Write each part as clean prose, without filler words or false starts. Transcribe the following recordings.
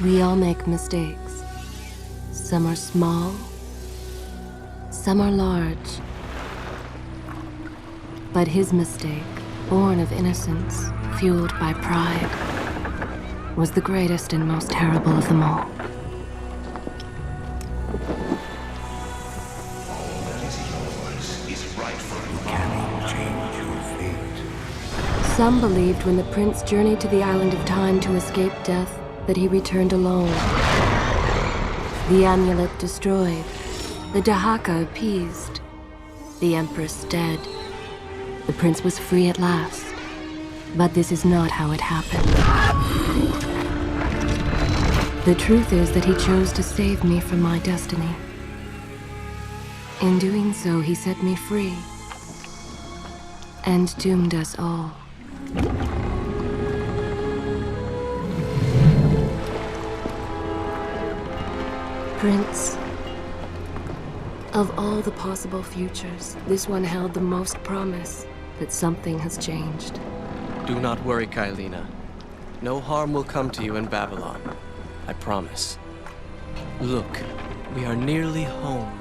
We all make mistakes. Some are small, some are large. But his mistake, born of innocence, fueled by pride, was the greatest and most terrible of them all. All that is yours is rightfully cannot change your fate. Some believed when the prince journeyed to the island of time to escape death, that he returned alone. The amulet destroyed, the Dahaka appeased, the Empress dead. The prince was free at last. But this is not how it happened. The truth is that he chose to save me from my destiny. In doing so, he set me free and doomed us all. Prince, of all the possible futures, this one held the most promise that something has changed. Do not worry, Kailina. No harm will come to you in Babylon. I promise. Look, we are nearly home.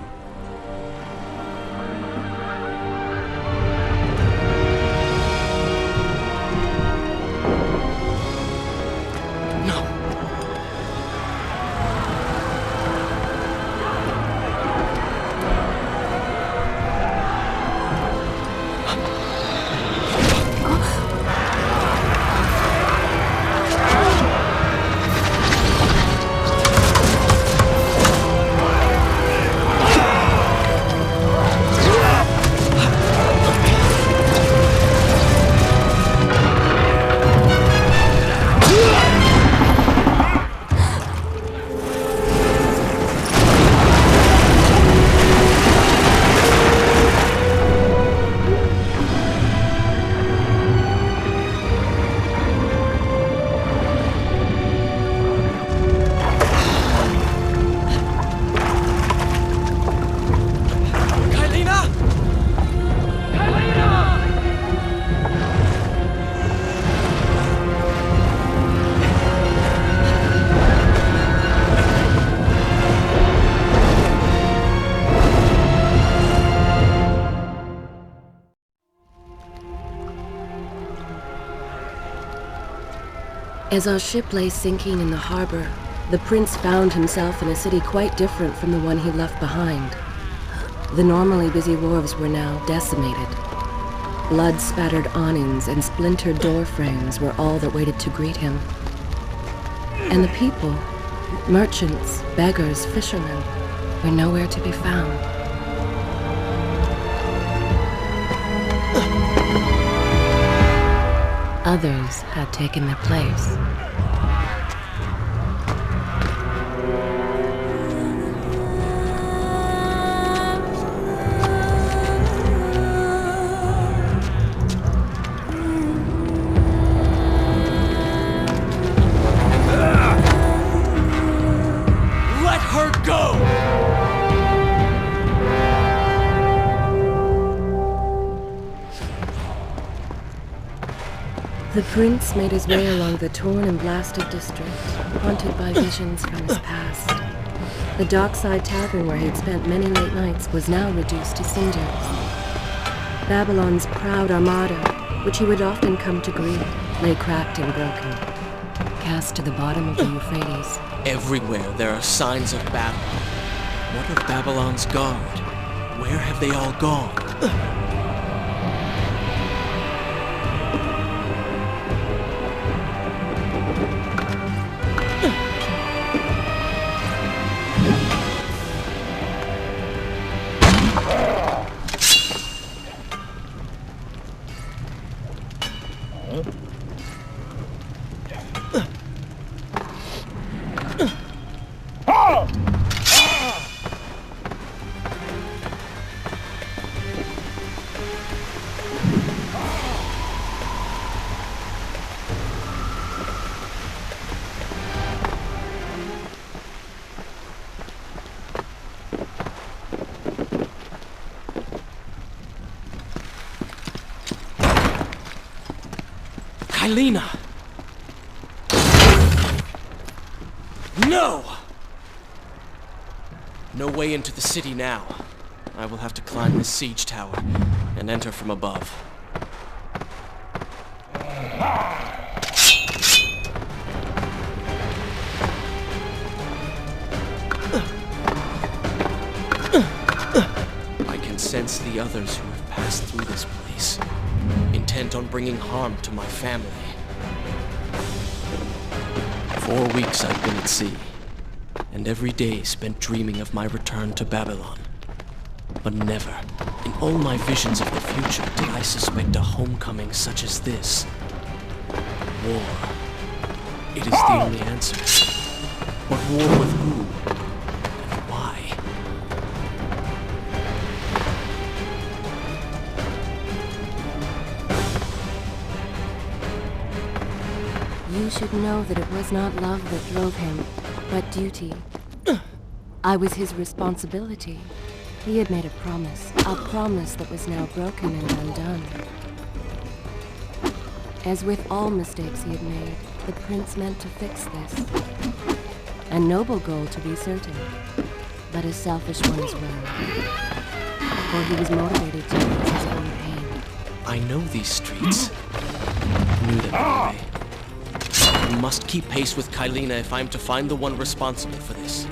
As our ship lay sinking in the harbor, the prince found himself in a city quite different from the one he left behind. The normally busy wharves were now decimated. Blood-spattered awnings and splintered door frames were all that waited to greet him. And the people, merchants, beggars, fishermen, were nowhere to be found. Others had taken their place. Let her go! The prince made his way along the torn and blasted district, haunted by visions from his past. The dockside tavern where he'd spent many late nights was now reduced to cinders. Babylon's proud armada, which he would often come to greet, lay cracked and broken, cast to the bottom of the Euphrates. Everywhere there are signs of battle. What of Babylon's guard? Where have they all gone? Kylina! No! No way into the city now. I will have to climb this siege tower and enter from above. I can sense the others who have passed through this place, intent on bringing harm to my family. 4 weeks I've been at sea, and every day spent dreaming of my return to Babylon. But never, in all my visions of the future, did I suspect a homecoming such as this. War. It is the only answer. But war with who? And why? You should know that it was not love that drove him, but duty. I was his responsibility. He had made a promise that was now broken and undone. As with all mistakes he had made, the prince meant to fix this. A noble goal, to be certain, but a selfish one as well. For he was motivated to ease his own pain. I know these streets. Knew them anyway. I must keep pace with Kylina if I am to find the one responsible for this.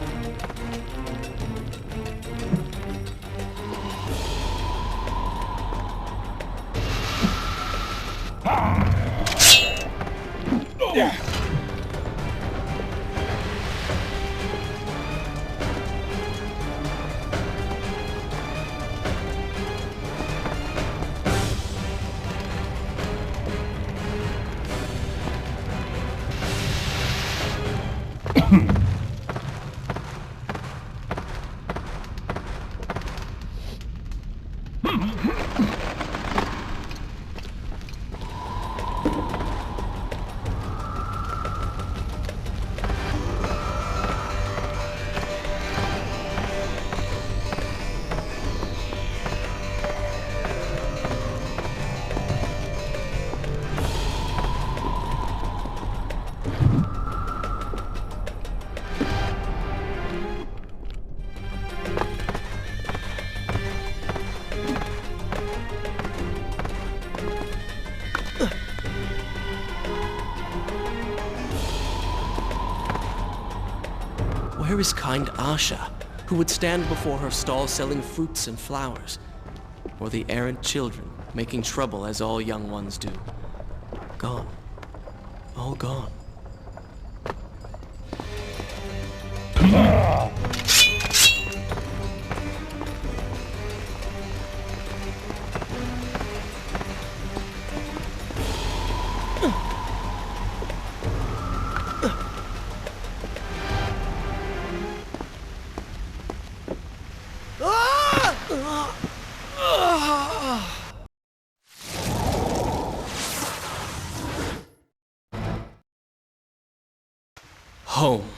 Where is kind Asha, who would stand before her stall selling fruits and flowers? Or the errant children, making trouble as all young ones do? Gone. All gone. Home.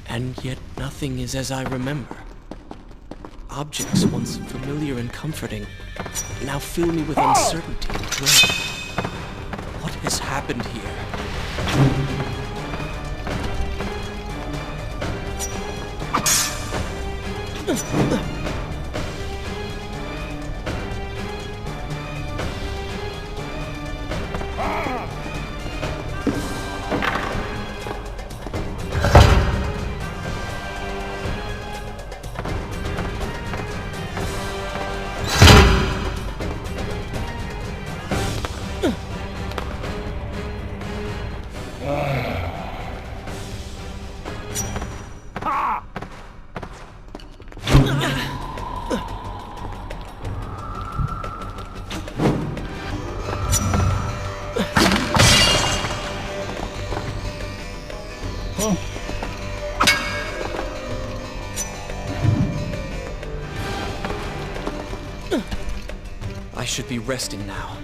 And yet nothing is as I remember. Objects once familiar and comforting now fill me with uncertainty and dread. What has happened here? I should be resting now,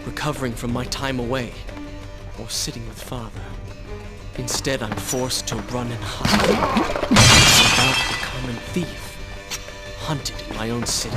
recovering from my time away, or sitting with Father. Instead, I'm forced to run and hide. I'm about to become a thief, hunted in my own city.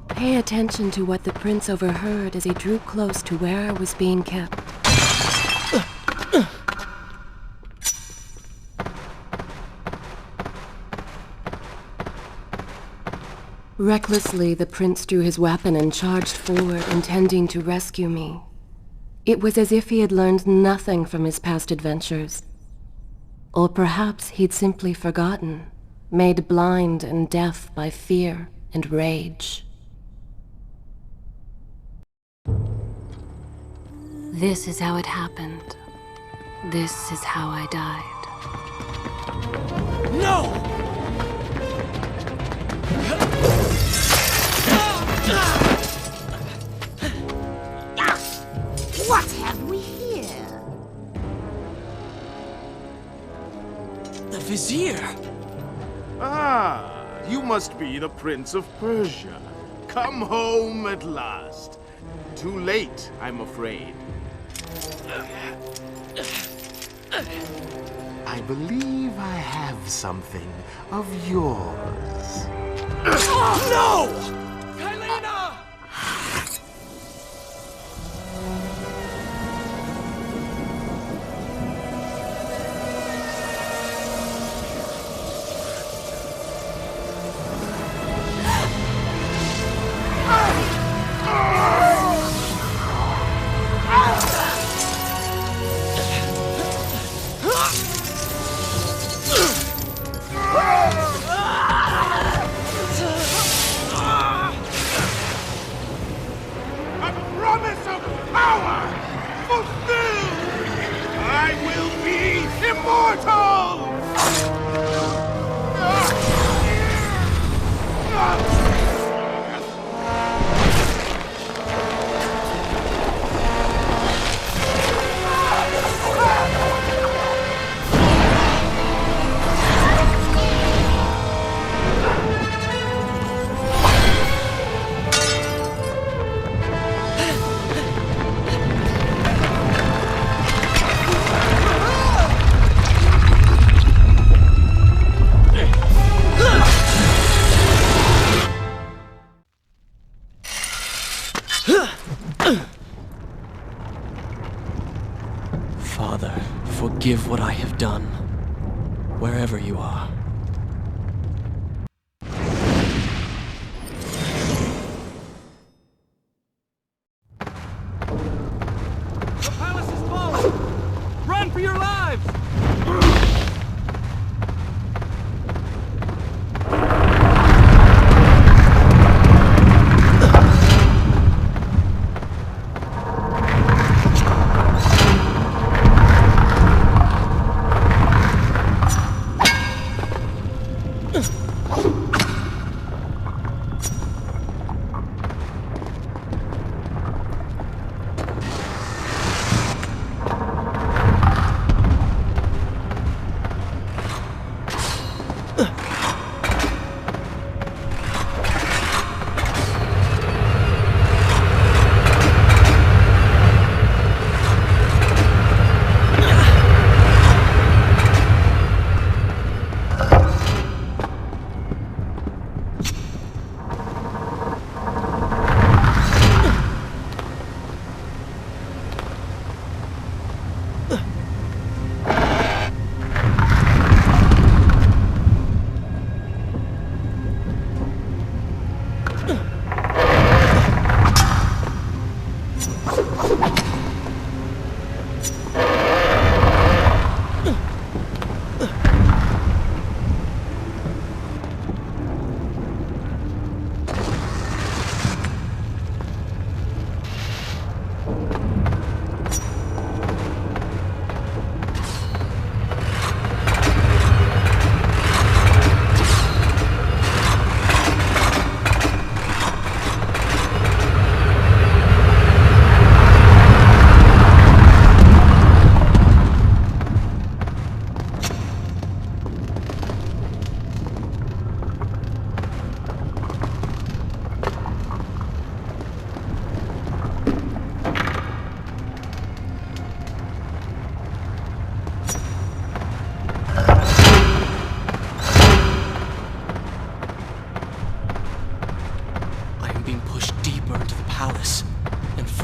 Pay attention to what the prince overheard as he drew close to where I was being kept. Recklessly, the prince drew his weapon and charged forward, intending to rescue me. It was as if he had learned nothing from his past adventures. Or perhaps he'd simply forgotten, made blind and deaf by fear and rage. This is how it happened. This is how I died. No! What have we here? The Vizier! Ah, you must be the Prince of Persia. Come home at last. Too late, I'm afraid. I believe I have something of yours. No! Kylena! Father, forgive what I have done, wherever you are. The palace is falling! Run for your lives!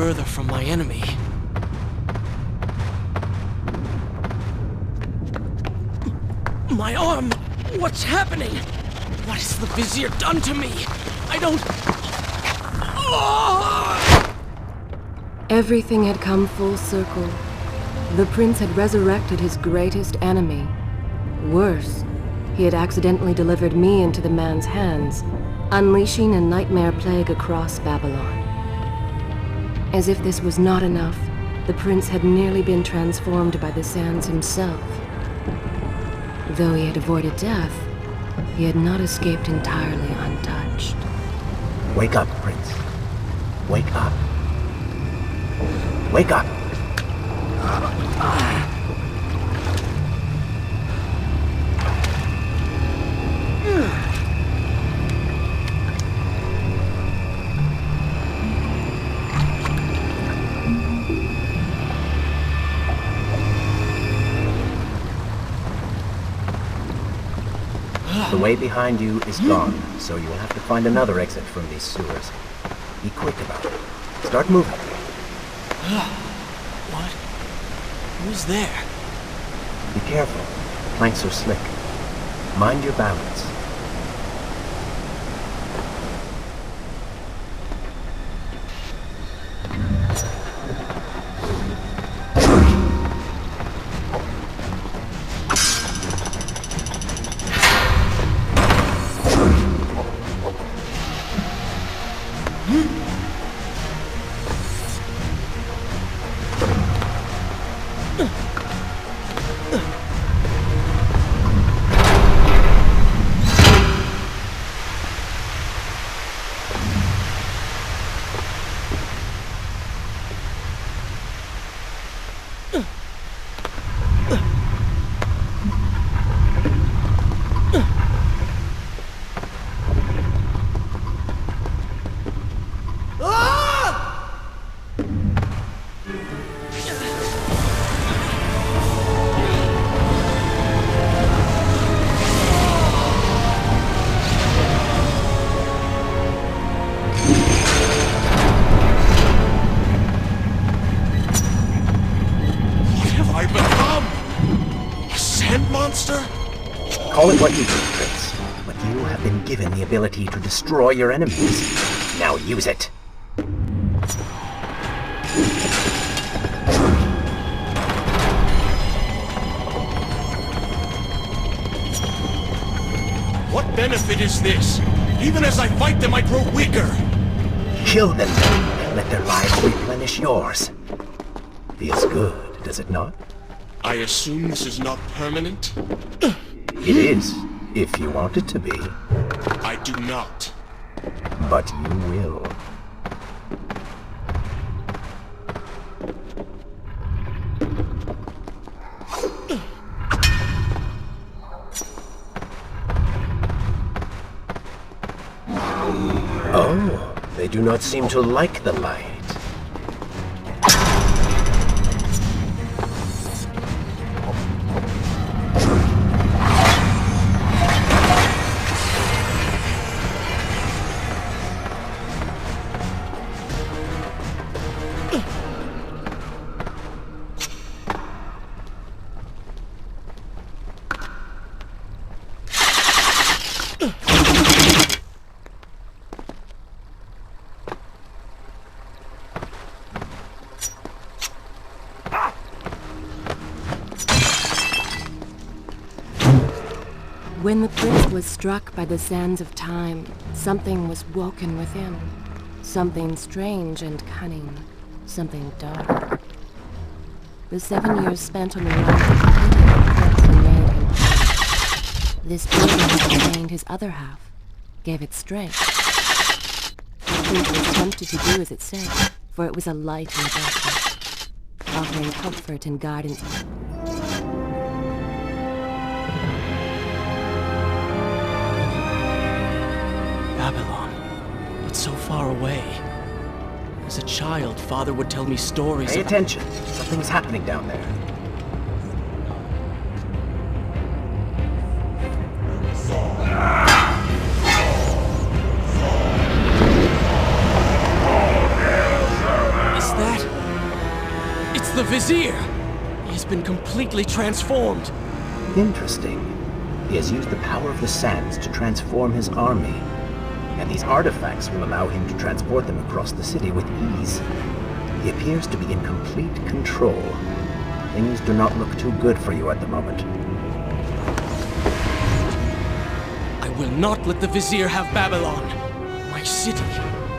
further from my enemy. My arm! What's happening? What has the Vizier done to me? I don't... Oh! Everything had come full circle. The prince had resurrected his greatest enemy. Worse, he had accidentally delivered me into the man's hands, unleashing a nightmare plague across Babylon. As if this was not enough, the prince had nearly been transformed by the sands himself. Though he had avoided death, he had not escaped entirely untouched. Wake up, Prince. Wake up. Wake up! The way behind you is gone, so you will have to find another exit from these sewers. Be quick about it. Start moving. What? Who's there? Be careful. Planks are slick. Mind your balance. Call it what you do, Prince, but you have been given the ability to destroy your enemies. Now use it. What benefit is this? Even as I fight them, I grow weaker. Kill them then. Let their lives replenish yours. Feels good, does it not? I assume this is not permanent? It is, if you want it to be. I do not. But you will. Oh, they do not seem to like the light. When the prince was struck by the sands of time, something was woken within. Something strange and cunning. Something dark. The 7 years spent on the run completely made him whole. This building that contained his other half, gave it strength. The prince was tempted to do as it said, for it was a light in the darkness, offering comfort and guidance. Babylon, but so far away. As a child, Father would tell me stories Pay about... attention. Something's happening down there. Is the Vizier! He has been completely transformed. Interesting. He has used the power of the sands to transform his army. And these artifacts will allow him to transport them across the city with ease. He appears to be in complete control. Things do not look too good for you at the moment. I will not let the Vizier have Babylon. My city.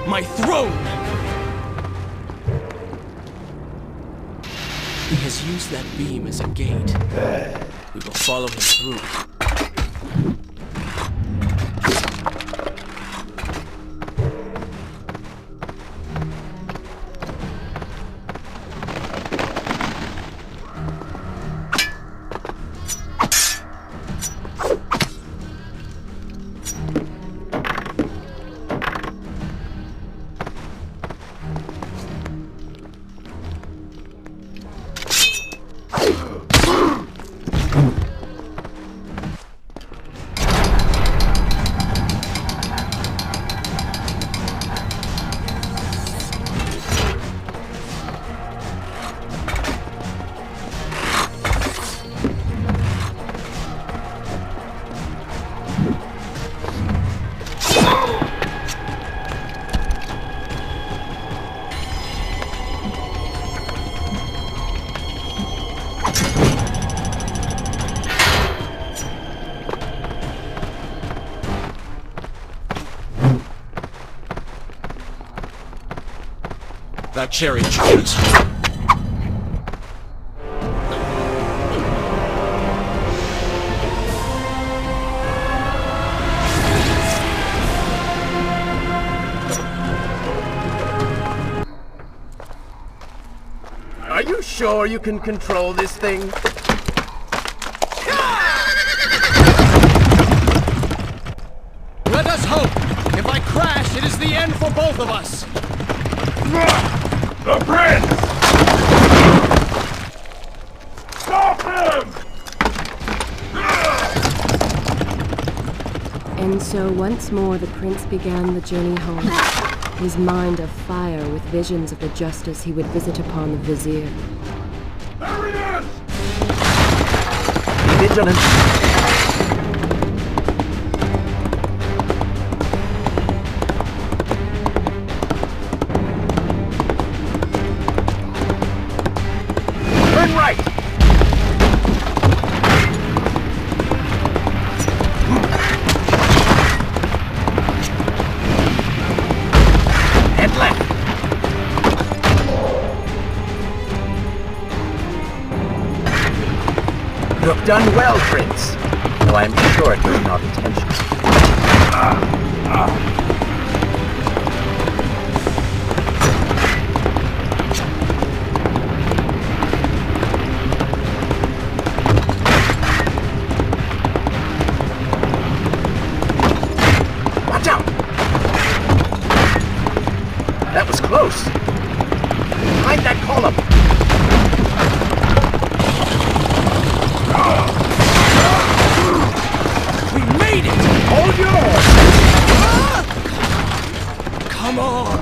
My throne! He has used that beam as a gate. We will follow him through. That chariot shows. Are you sure you can control this thing? Let us hope! If I crash, it is the end for both of us! The prince! Stop him! And so once more the prince began the journey home, his mind afire with visions of the justice he would visit upon the Vizier. There he is! Be vigilant. Turn right! And left. You have done well, Prince. Though I am sure it was not intentional. Watch out! That was close. Behind that column. We made it! Hold yours! Come on!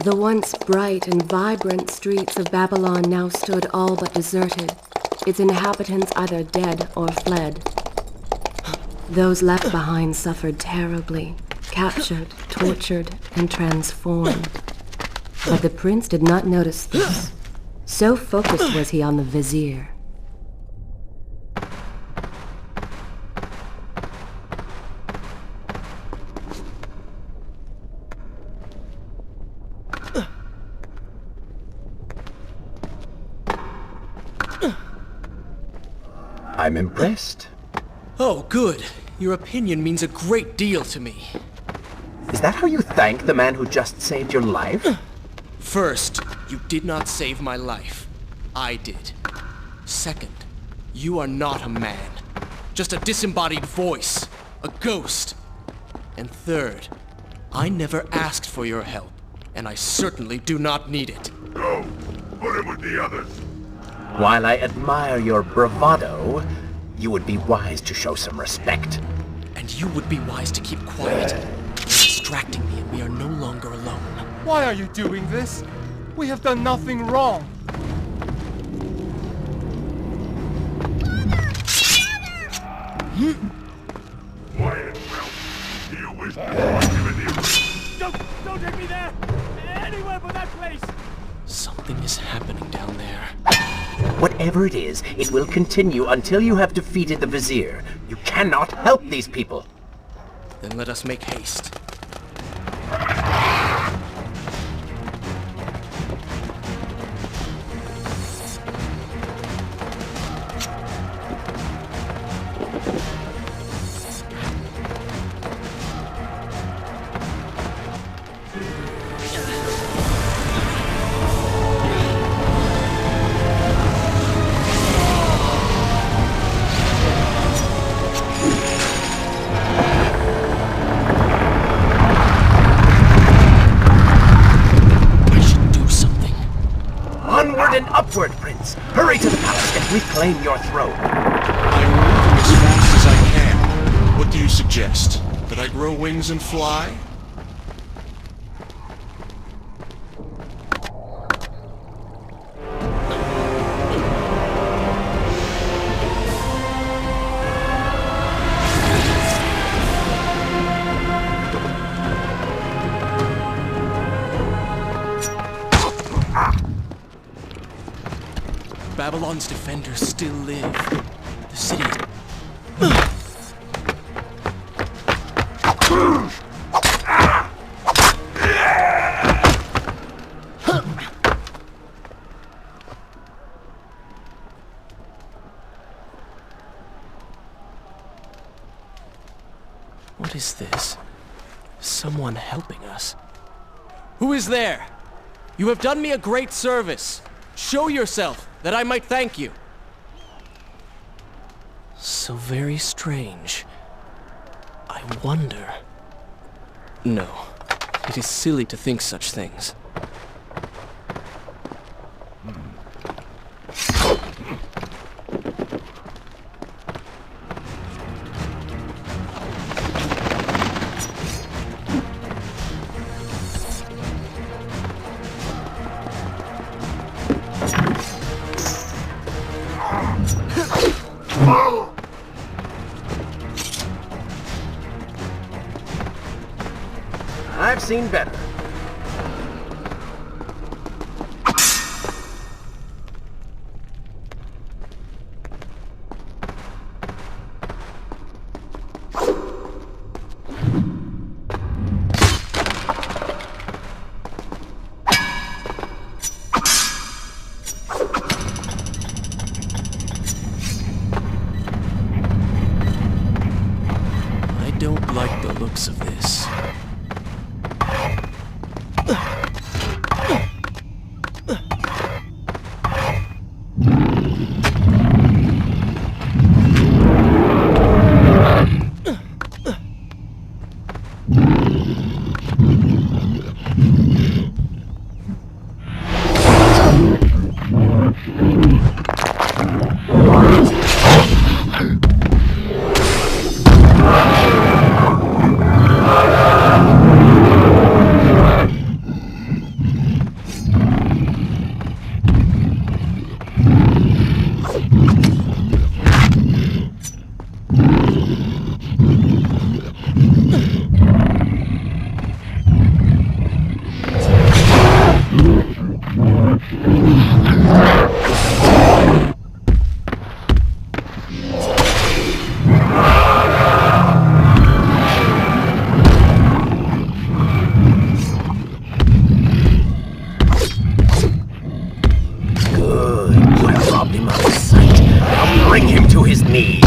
The once bright and vibrant streets of Babylon now stood all but deserted, its inhabitants either dead or fled. Those left behind suffered terribly, captured, tortured, and transformed. But the prince did not notice this. So focused was he on the Vizier. I'm impressed. Oh, good. Your opinion means a great deal to me. Is that how you thank the man who just saved your life? First, you did not save my life. I did. Second, you are not a man. Just a disembodied voice. A ghost. And third, I never asked for your help, and I certainly do not need it. Go! Put him with the others! While I admire your bravado, you would be wise to show some respect. you would be wise to keep quiet. You're distracting me and we are no longer alone. Why are you doing this? We have done nothing wrong. Quiet, Ralph. Deal with me. Don't take me there! Anywhere but that place! Something is happening down there. Whatever it is, it will continue until you have defeated the Vizier. You cannot help these people. Then let us make haste. Onward and upward, Prince! Hurry to the palace and reclaim your throne! I'm moving as fast as I can. What do you suggest? That I grow wings and fly? Babylon's defenders still live. The city is... What is this? Someone helping us. Who is there? You have done me a great service. Show yourself, that I might thank you. So very strange. I wonder... No, it is silly to think such things. I've seen better. I don't like the looks of this. Bring him to his knees!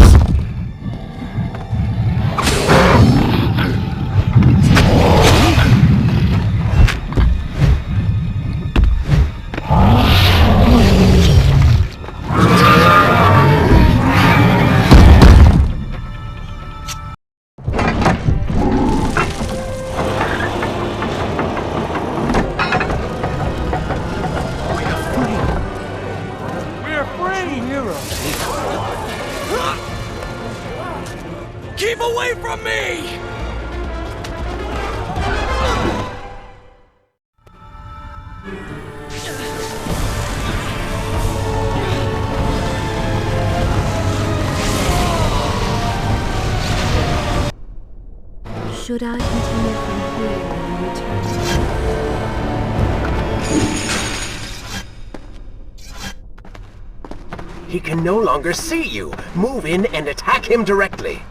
Keep away from me! Should I continue from here and return? He can no longer see you. Move in and attack him directly.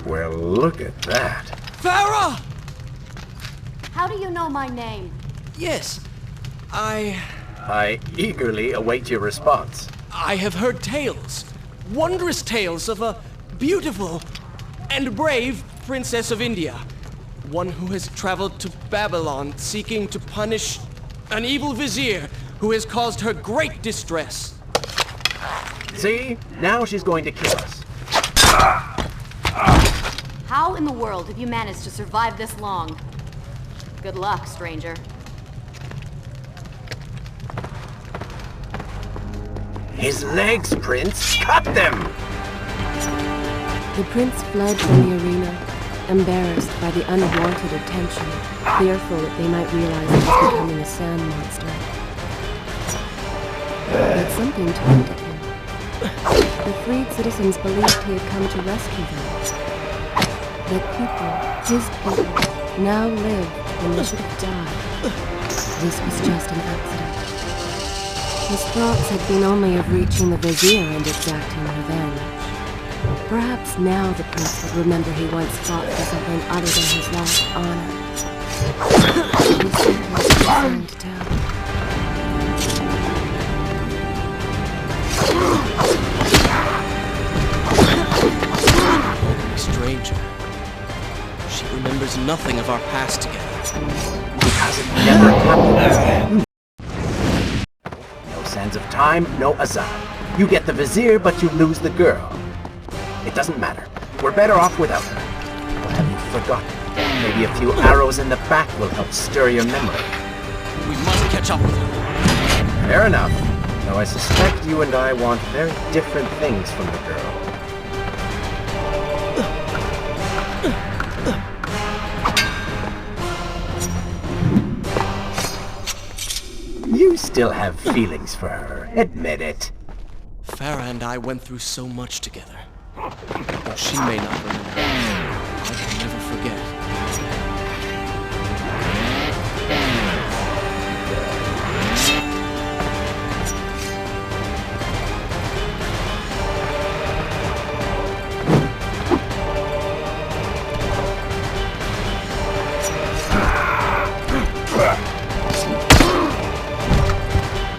Well, look at that. Farah! How do you know my name? Yes, I eagerly await your response. have heard tales. Wondrous tales of a beautiful and brave princess of India. One who has traveled to Babylon seeking to punish an evil vizier who has caused her great distress. See? Now she's going to kill us. How in the world have you managed to survive this long? Good luck, stranger. His legs, Prince! Cut them! The prince fled from the arena, embarrassed by the unwanted attention, fearful that they might realize he was becoming a sand monster. But something turned at him. The freed citizens believed he had come to rescue them. That people, his people, now live when they should have died. This was just an accident. His thoughts had been only of reaching the vizier and exacting revenge. Perhaps now the prince would remember he once fought for something other than his lost honor. He simply was concerned to tell. Stranger. She remembers nothing of our past together. Because it never happened. No sands of time, no Azad. You get the vizier, but you lose the girl. It doesn't matter. We're better off without her. What have you forgotten? Maybe a few arrows in the back will help stir your memory. We must catch up with her. Fair enough. Though I suspect you and I want very different things from the girl. You still have feelings for her. Admit it. Farah and I went through so much together. She may not remember. I can never forget.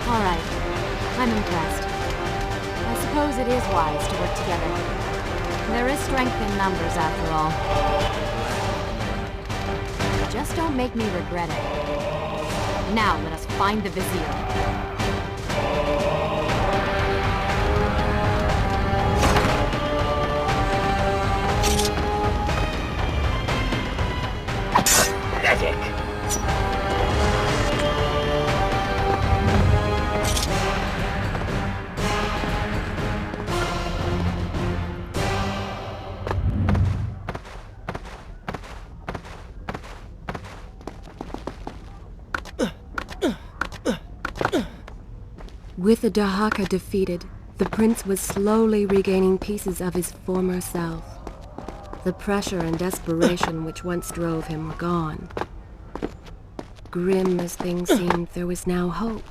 All right. I'm impressed. I suppose it is wise to work together. There is strength in numbers, after all. Just don't make me regret it. Now, let us find the vizier. Pathetic. With the Dahaka defeated, The prince was slowly regaining pieces of his former self. The pressure and desperation which once drove him were gone. Grim as things seemed, there was now hope.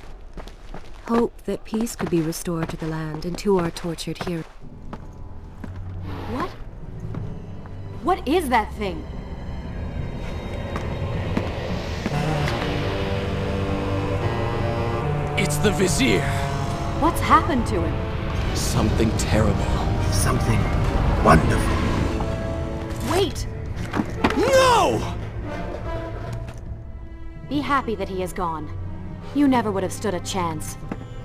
Hope that peace could be restored to the land and to our tortured heroes. What? What is that thing? It's the Vizier! What's happened to him? Something terrible. Something wonderful. Wait! No! Be happy that he is gone. You never would have stood a chance.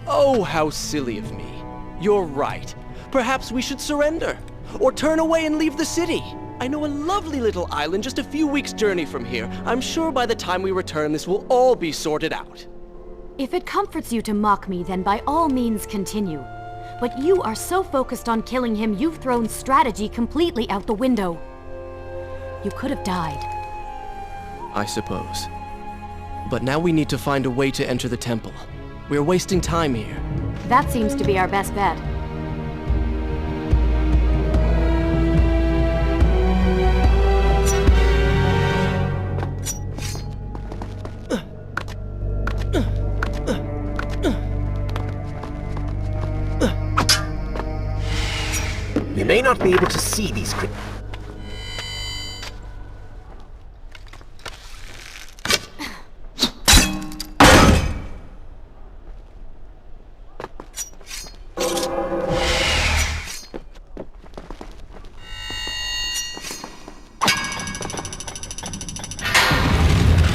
Oh, how silly of me. You're right. Perhaps we should surrender. Or turn away and leave the city. I know a lovely little island just a few weeks' journey from here. I'm sure by the time we return, this will all be sorted out. If it comforts you to mock me, then by all means continue. But you are so focused on killing him, you've thrown strategy completely out the window. You could have died. I suppose. But now we need to find a way to enter the temple. We're wasting time here. That seems to be our best bet. You may not be able to see these creatures.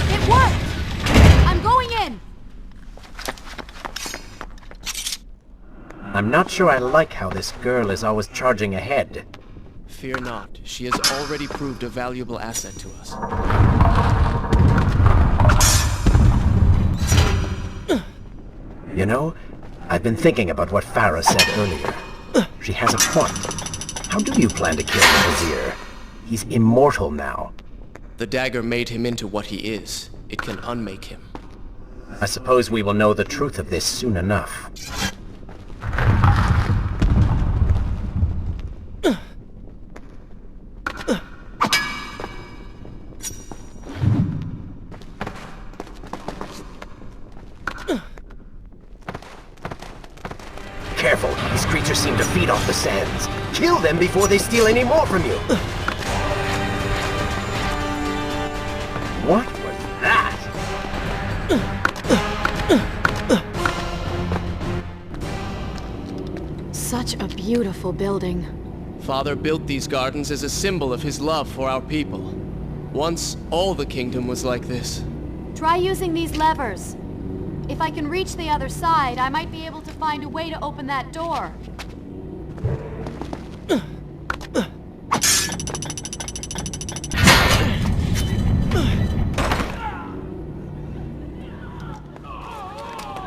It worked! I'm going in! I'm not sure I like how this girl is always charging ahead. Fear not. She has already proved a valuable asset to us. You know, I've been thinking about what Farah said earlier. She has a point. How do you plan to kill the Vizier? He's immortal now. The dagger made him into what he is. It can unmake him. I suppose we will know the truth of this soon enough. Careful, these creatures seem to feed off the sands. Kill them before they steal any more from you. What was that? Such a beautiful building. Father built these gardens as a symbol of his love for our people. Once, all the kingdom was like this. Try using these levers. If I can reach the other side, I might be able to find a way to open that door.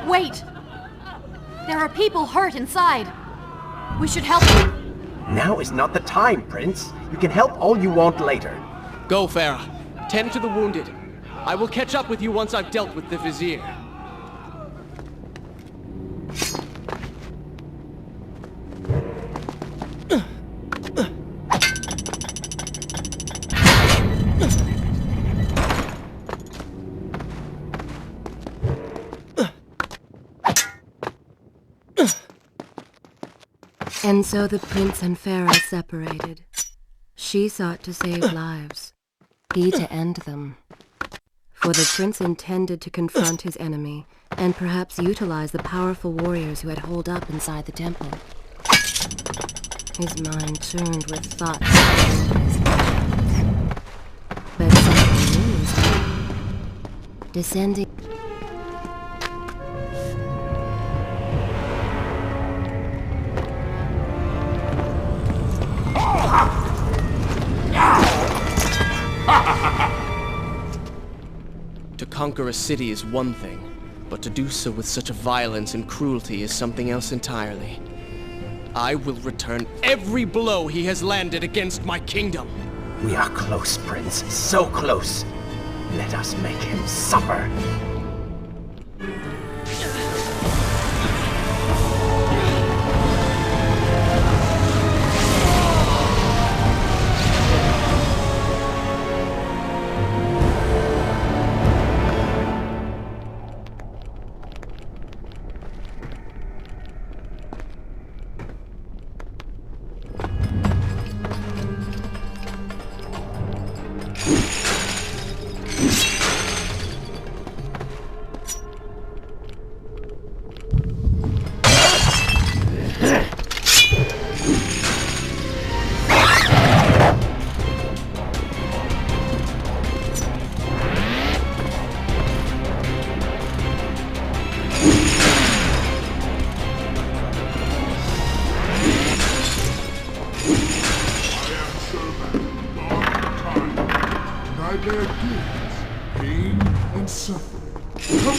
Wait! There are people hurt inside. We should help them. Now is not the time, Prince. You can help all you want later. Go, Farah. Tend to the wounded. I will catch up with you once I've dealt with the Vizier. And so the prince and Farah separated. She sought to save lives, he to end them. For the prince intended to confront his enemy, and perhaps utilize the powerful warriors who had holed up inside the temple. His mind churned with thoughts of his actions. But something new was happening. Descending. To conquer a city is one thing, but to do so with such a violence and cruelty is something else entirely. I will return every blow he has landed against my kingdom. We are close, Prince. So close. Let us make him suffer.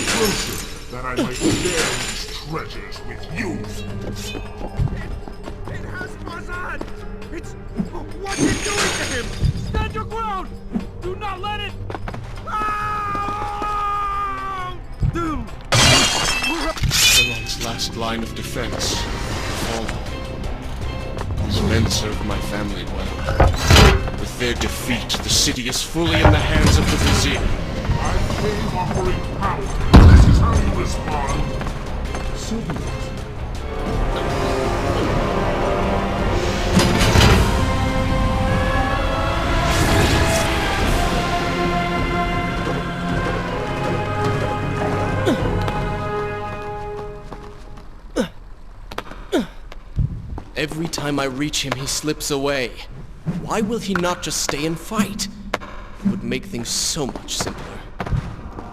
closer, that I might share these treasures with you. It has Mazad! It's... What's it doing to him? Stand your ground! Do not let it... Do! Babylon's last line of defense fallen. These men served my family well. With their defeat, the city is fully in the hands of the Vizier. I came offering power. This is how you respond. So be it. Every time I reach him, he slips away. Why will he not just stay and fight? It would make things so much simpler.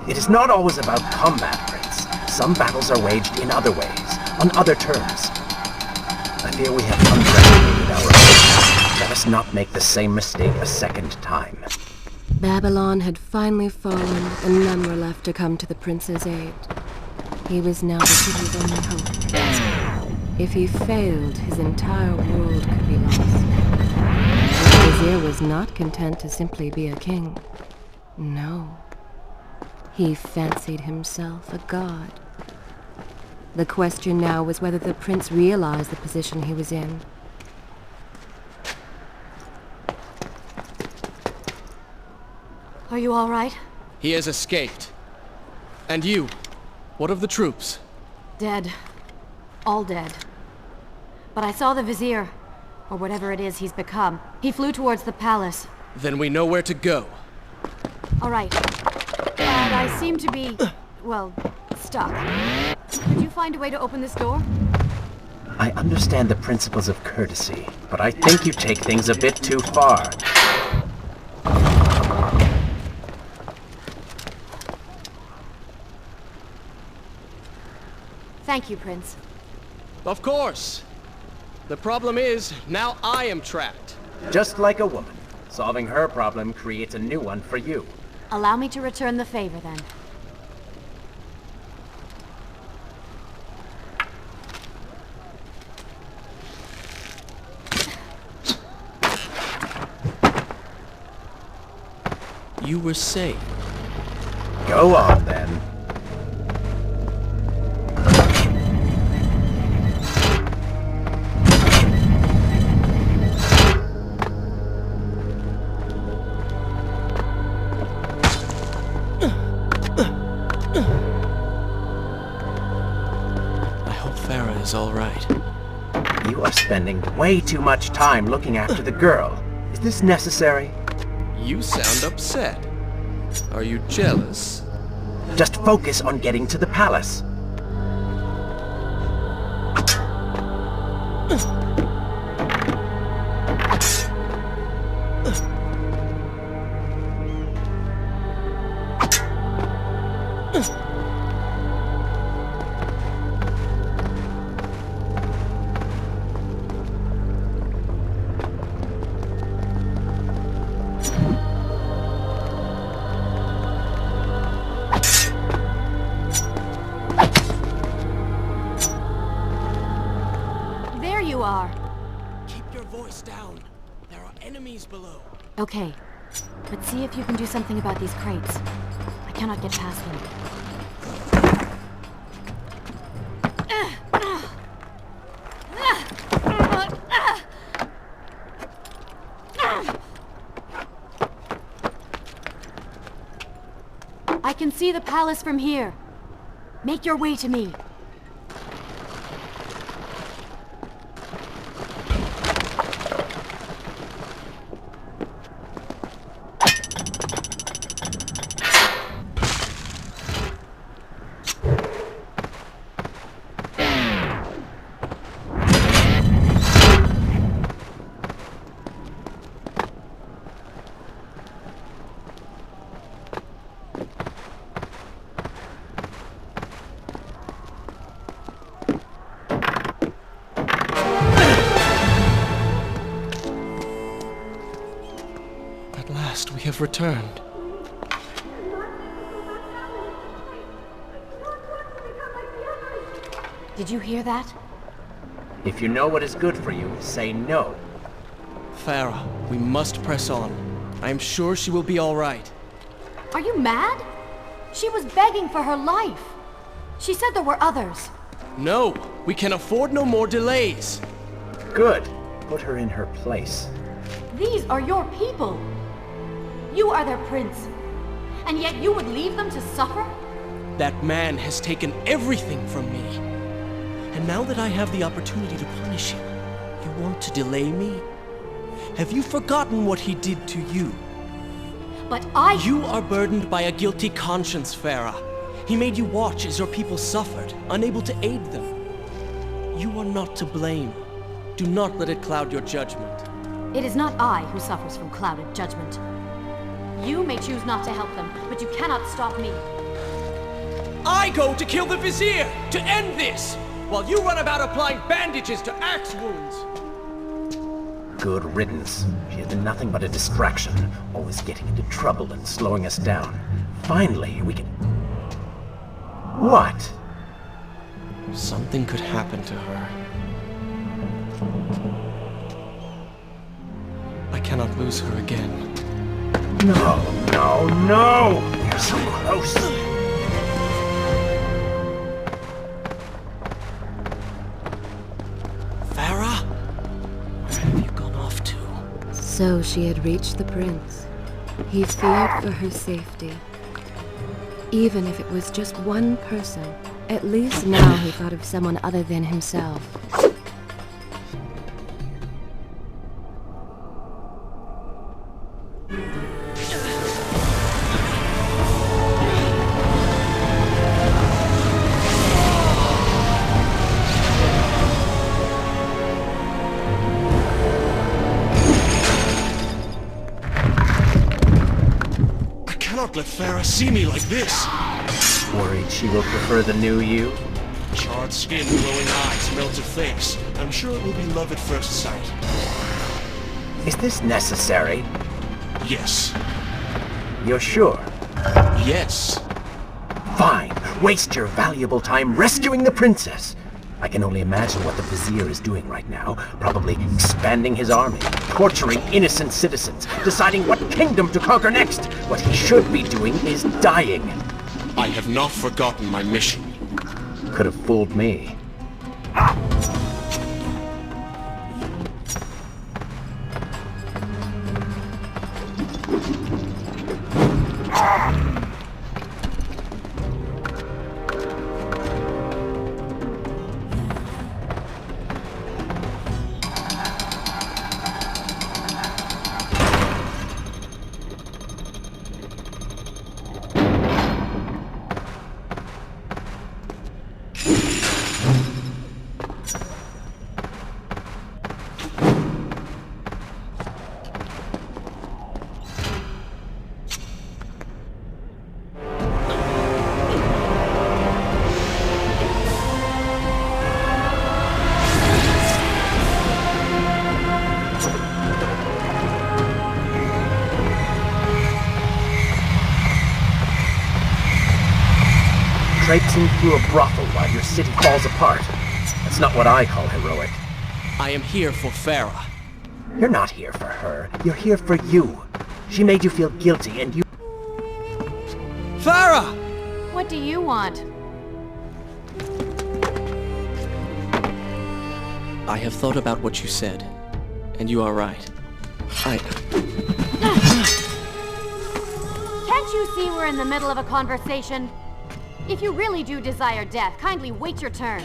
It is not always about combat, Prince. Some battles are waged in other ways, on other terms. I fear we have underestimated our opponent. Let us not make the same mistake a second time. Babylon had finally fallen, and none were left to come to the prince's aid. He was now the city's only hope. If he failed, his entire world could be lost. The Vizier was not content to simply be a king. No. He fancied himself a god. The question now was whether the prince realized the position he was in. Are you all right? He has escaped. And you? What of the troops? Dead. All dead. But I saw the Vizier, or whatever it is he's become. He flew towards the palace. Then we know where to go. All right. And I seem to be, well, stuck. Could you find a way to open this door? I understand the principles of courtesy, but I think you take things a bit too far. Thank you, Prince. Of course. The problem is, now I am trapped. Just like a woman. Solving her problem creates a new one for you. Allow me to return the favor, then. You were saying? Go on, then. Is all right. You are spending way too much time looking after the girl. Is this necessary? You sound upset. Are you jealous? Just focus on getting to the palace. Keep your voice down. There are enemies below. Okay, but see if you can do something about these crates. I cannot get past them. I can see the palace from here. Make your way to me. We have returned. Did you hear that? If you know what is good for you, say no. Farah, we must press on. I am sure she will be all right. Are you mad? She was begging for her life. She said there were others. No, we can afford no more delays. Good. Put her in her place. These are your people. You are their prince. And yet you would leave them to suffer? That man has taken everything from me. And now that I have the opportunity to punish him, you want to delay me? Have you forgotten what he did to you? But You are burdened by a guilty conscience, Farah. He made you watch as your people suffered, unable to aid them. You are not to blame. Do not let it cloud your judgment. It is not I who suffers from clouded judgment. You may choose not to help them, but you cannot stop me. I go to kill the Vizier, to end this, while you run about applying bandages to axe wounds. Good riddance. She has been nothing but a distraction, always getting into trouble and slowing us down. Finally, we can... What? Something could happen to her. I cannot lose her again. No, no, no! You're so close! Farah? Where have you gone off to? So she had reached the prince. He feared for her safety. Even if it was just one person, at least now he thought of someone other than himself. Let Farah see me like this. Worried she will prefer the new you? Charred skin, glowing eyes, melted face. I'm sure it will be love at first sight. Is this necessary? Yes. You're sure? Yes. Fine. Waste your valuable time rescuing the princess. I can only imagine what the Vizier is doing right now. Probably expanding his army, torturing innocent citizens, deciding what kingdom to conquer next. What he should be doing is dying. I have not forgotten my mission. Could have fooled me. Traipsing through a brothel while your city falls apart. That's not what I call heroic. I am here for Farah. You're not here for her. You're here for you. She made you feel guilty and you... Farah! What do you want? I have thought about what you said, and you are right. Can't you see we're in the middle of a conversation? If you really do desire death, kindly wait your turn.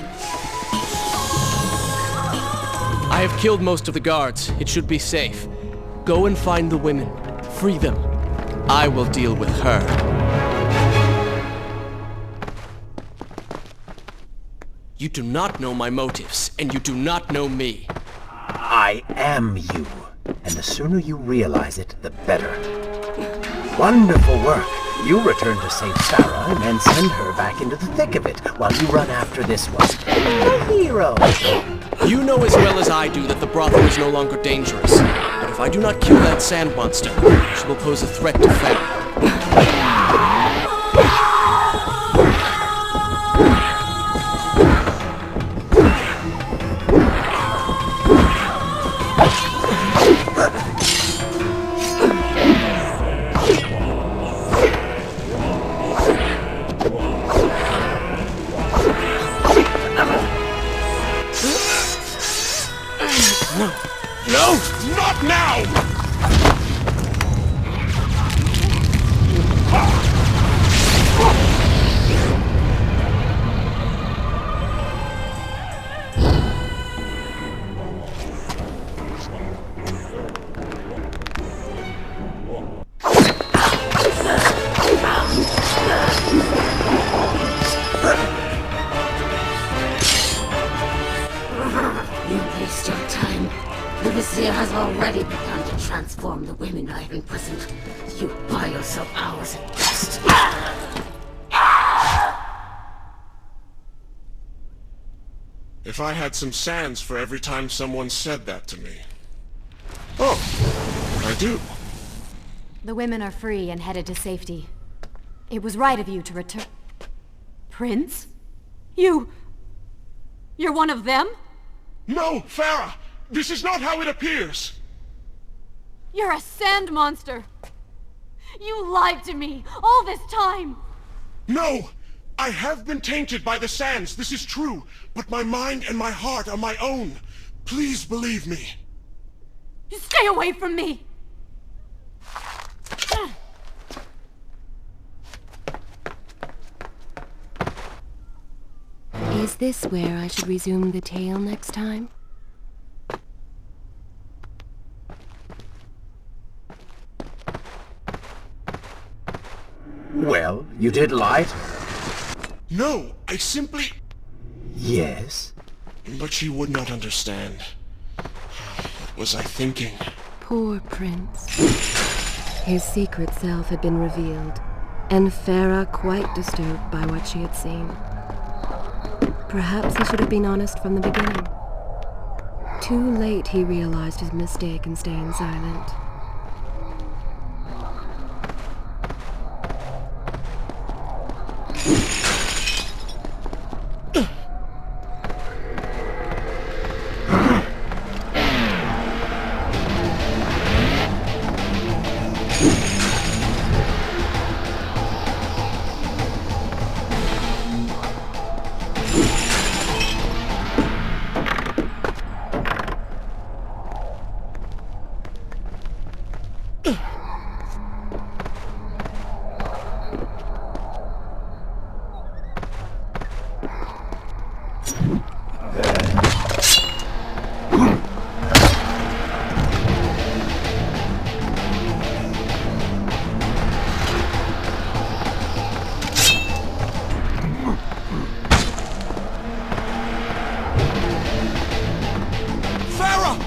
I have killed most of the guards. It should be safe. Go and find the women. Free them. I will deal with her. You do not know my motives, and you do not know me. I am you. And the sooner you realize it, the better. Wonderful work. You return to save Farah and then send her back into the thick of it while you run after this one. A hero! You know as well as I do that the brothel is no longer dangerous. But if I do not kill that sand monster, she will pose a threat to Farah. No! Not now! You waste your time. The Vizier has already begun to transform the women I have imprisoned. You buy yourself hours at best. If I had some sands for every time someone said that to me. Oh, I do. The women are free and headed to safety. It was right of you to return... Prince? You're one of them? No, Farah! This is not how it appears! You're a sand monster! You lied to me all this time! No! I have been tainted by the sands, this is true, but my mind and my heart are my own. Please believe me. Stay away from me! Is this where I should resume the tale next time? Well, you did lie? No, I simply... Yes? But she would not understand. What was I thinking? Poor Prince. His secret self had been revealed, and Farah quite disturbed by what she had seen. Perhaps he should have been honest from the beginning. Too late he realized his mistake in staying silent.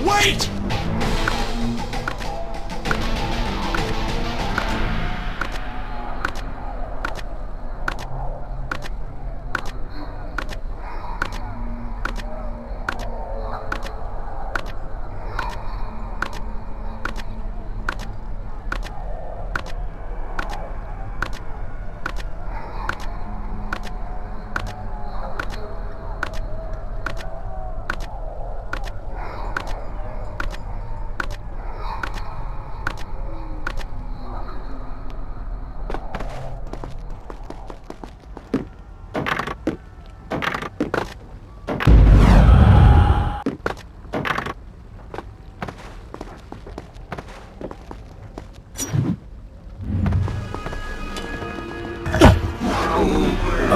Wait!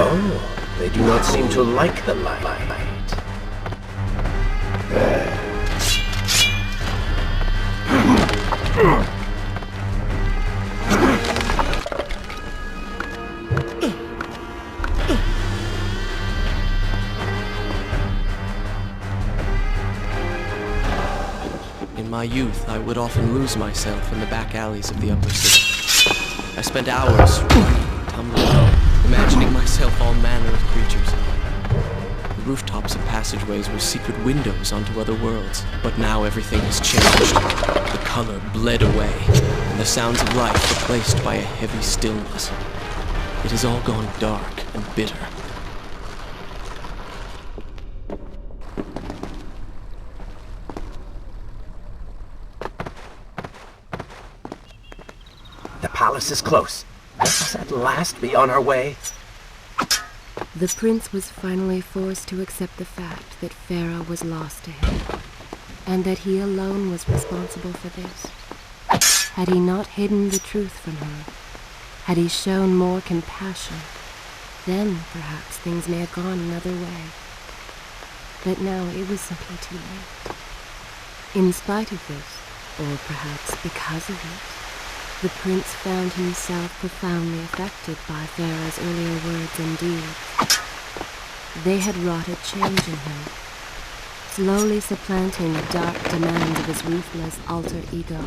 Oh, they do not seem to like the light. In my youth, I would often lose myself in the back alleys of the upper city. I spent hours running, tumbling, imagining myself all manner of creatures. The rooftops and passageways were secret windows onto other worlds, but now everything has changed. The color bled away, and the sounds of life replaced by a heavy stillness. It has all gone dark and bitter. The palace is close. Let us at last be on our way. The prince was finally forced to accept the fact that Farah was lost to him. and that he alone was responsible for this. Had he not hidden the truth from her, had he shown more compassion, then perhaps things may have gone another way. But now it was simply too late. In spite of this, or perhaps because of it, the prince found himself profoundly affected by Farah's earlier words and deeds. They had wrought a change in him, slowly supplanting the dark demands of his ruthless alter ego.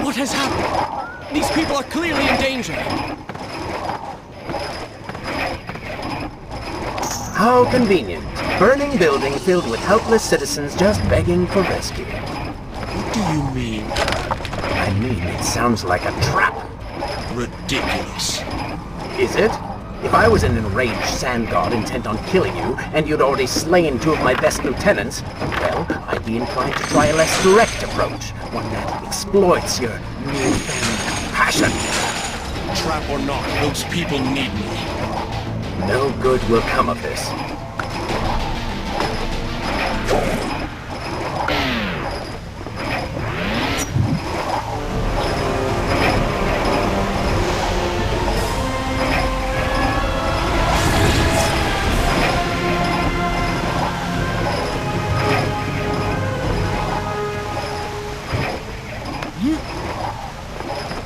What has happened? These people are clearly in danger. How convenient. Burning building filled with helpless citizens just begging for rescue. What do you mean? I mean, it sounds like a trap. Ridiculous. Is it? If I was an enraged sand god intent on killing you, and you'd already slain 2 of my best lieutenants, well, I'd be inclined to try a less direct approach, one that exploits your newfound passion. Trap or not, those people need me. No good will come of this.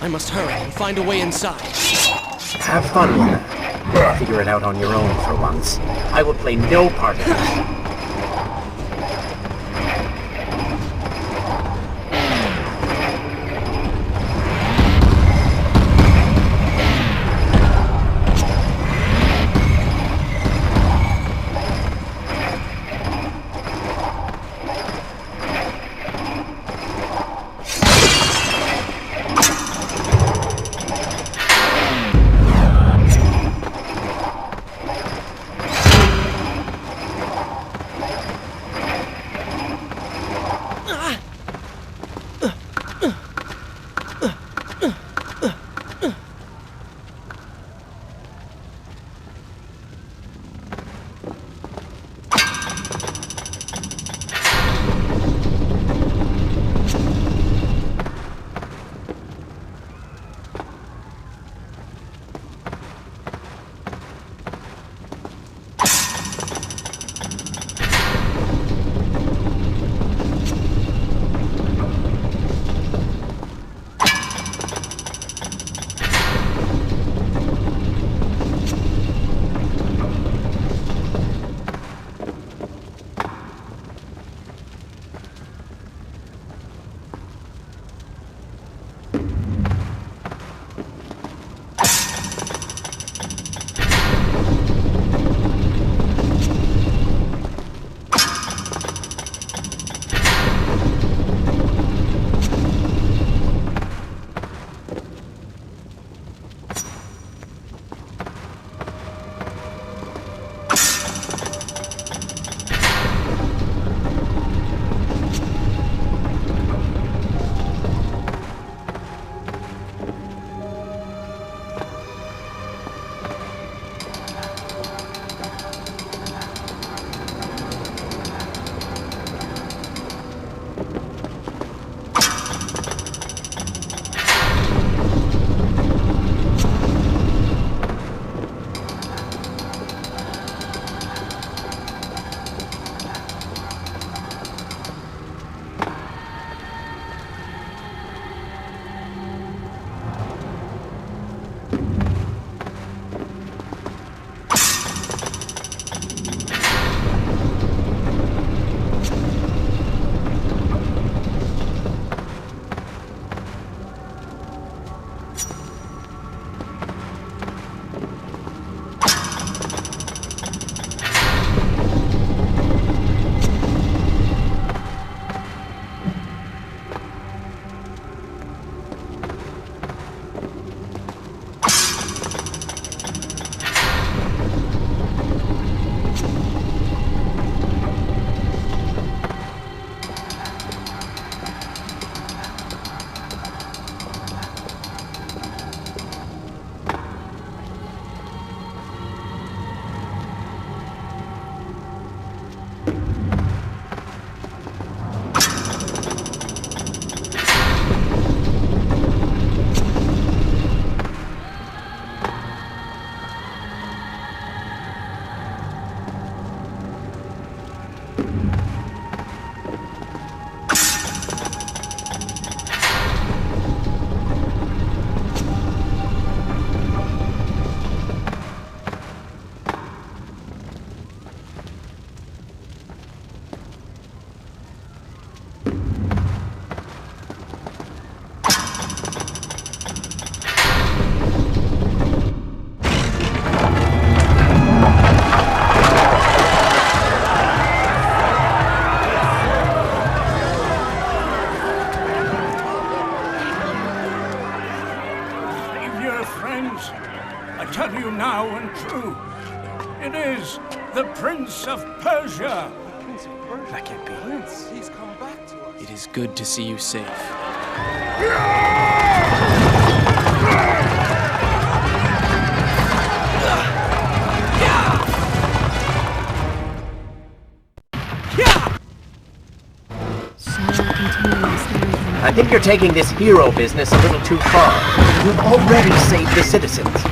I must hurry and find a way inside. Have fun with that. Figure it out on your own for once. I will play no part of this. tell you now and true. It is the Prince of Persia. That can't be. He's come back to us. It is good to see you safe. I think you're taking this hero business a little too far. You've already saved the citizens.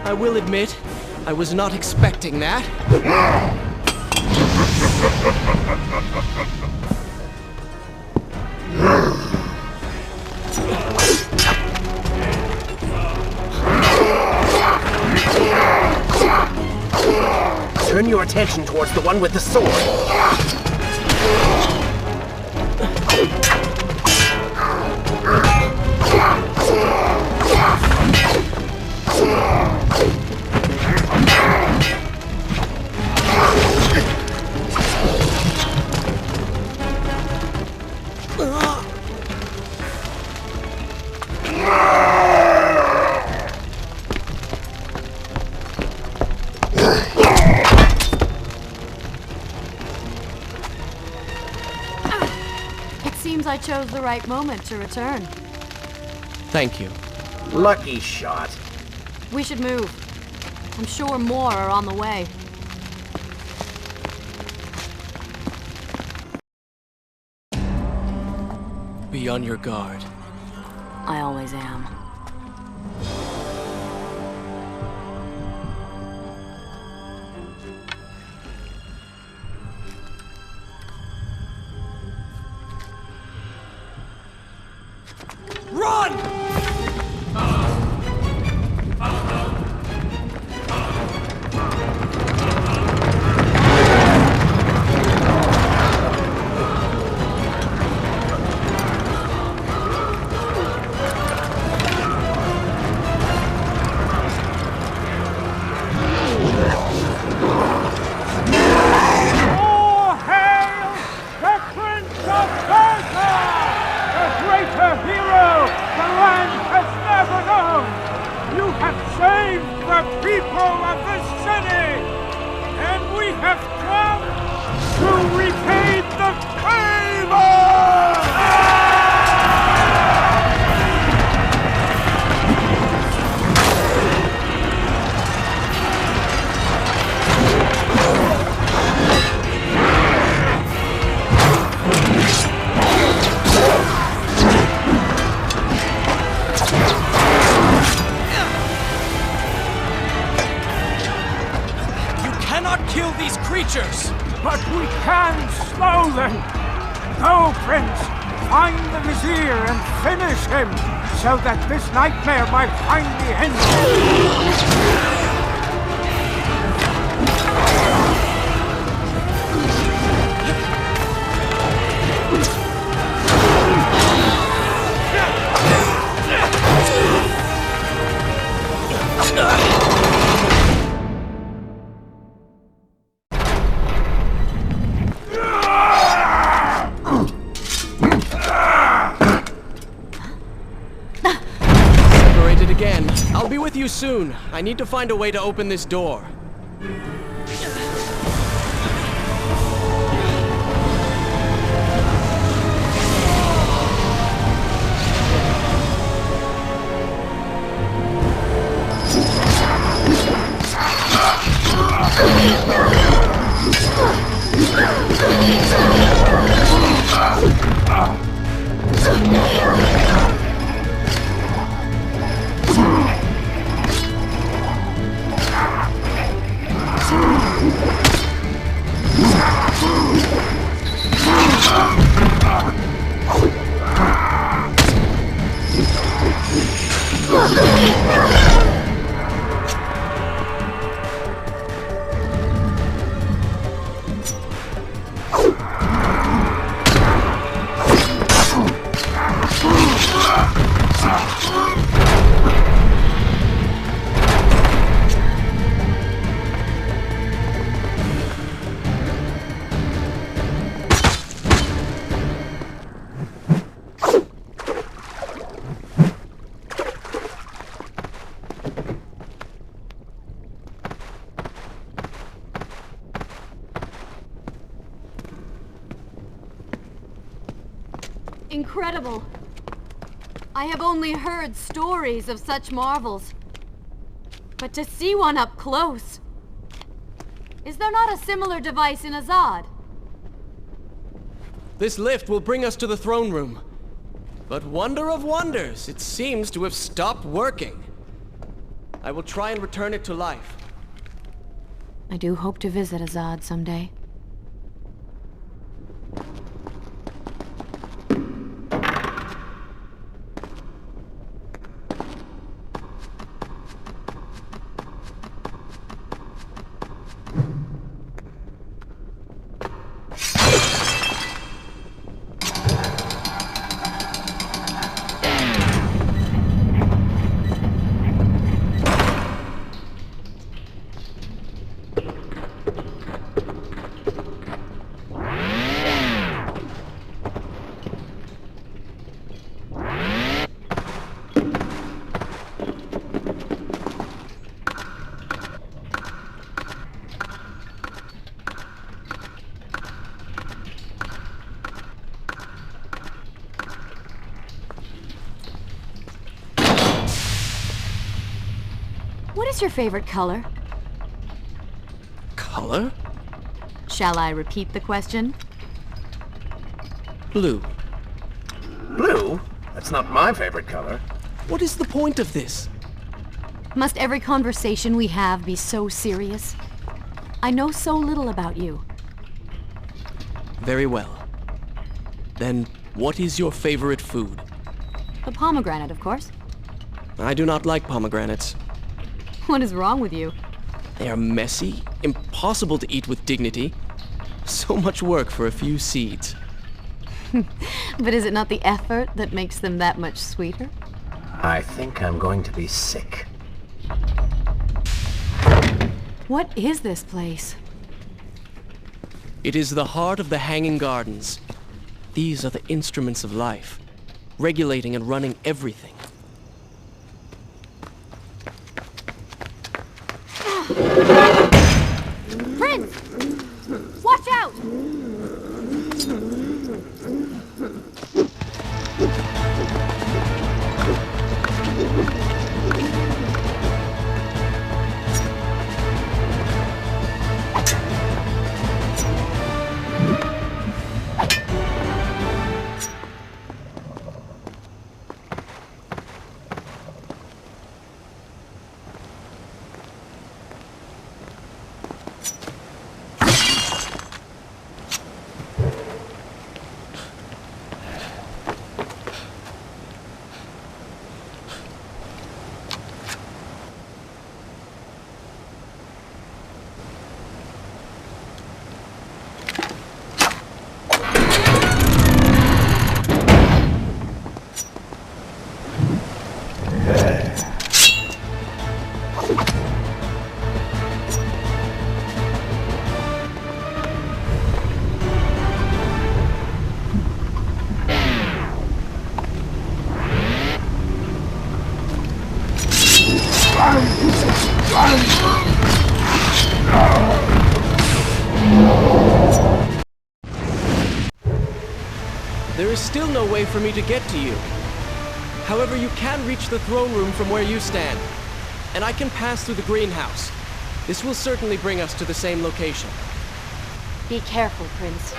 I will admit, I was not expecting that. Turn your attention towards the one with the sword. I chose the right moment to return. Thank you. Lucky shot. We should move. I'm sure more are on the way. Be on your guard. I always am. But we can slow them! Go, Prince! Find the Vizier and finish him, so that this nightmare might finally end! I'll be with you soon. I need to find a way to open this door. Incredible. I have only heard stories of such marvels. But to see one up close... Is there not a similar device in Azad? This lift will bring us to the throne room. But wonder of wonders, it seems to have stopped working. I will try and return it to life. I do hope to visit Azad someday. What is your favorite color? Color? Shall I repeat the question? Blue. Blue? That's not my favorite color. What is the point of this? Must every conversation we have be so serious? I know so little about you. Very well. Then, what is your favorite food? The pomegranate, of course. I do not like pomegranates. What is wrong with you? They are messy, impossible to eat with dignity. So much work for a few seeds. But is it not the effort that makes them that much sweeter? I think I'm going to be sick. What is this place? It is the heart of the Hanging Gardens. These are the instruments of life, regulating and running everything. Prince! Watch out! There is still no way for me to get to you. However, you can reach the throne room from where you stand, and I can pass through the greenhouse. This will certainly bring us to the same location. Be careful, Prince.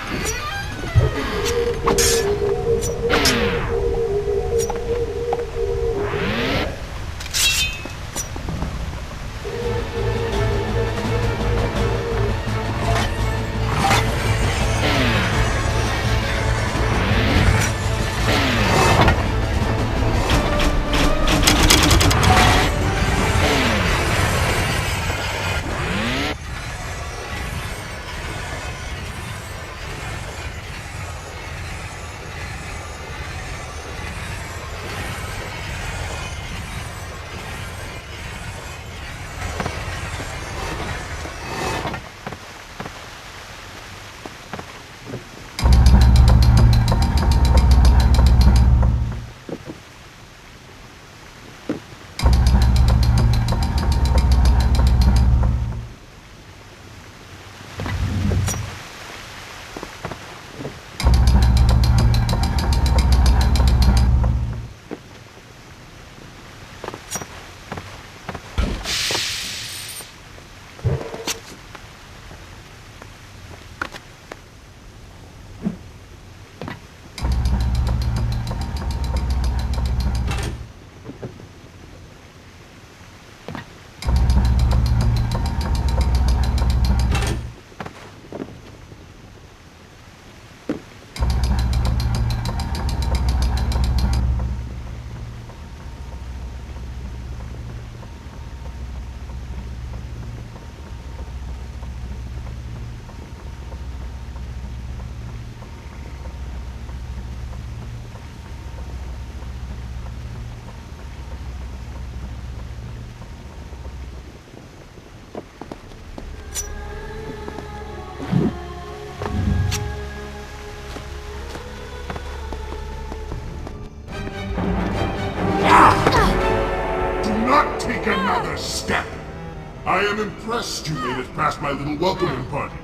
I am impressed you made it past my little welcoming party.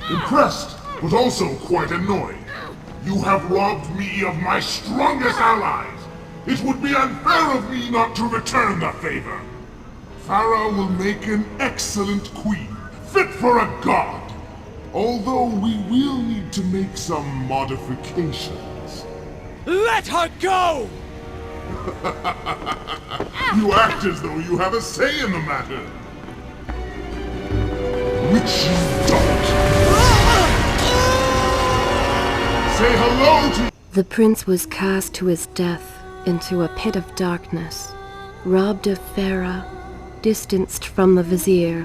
Impressed, but also quite annoyed. You have robbed me of my strongest allies. It would be unfair of me not to return the favor. Farah will make an excellent queen, fit for a god. Although we will need to make some modifications. Let her go! You act as though you have a say in the matter. Which you don't. Say hello to— The prince was cast to his death into a pit of darkness, robbed of Farah, distanced from the vizier.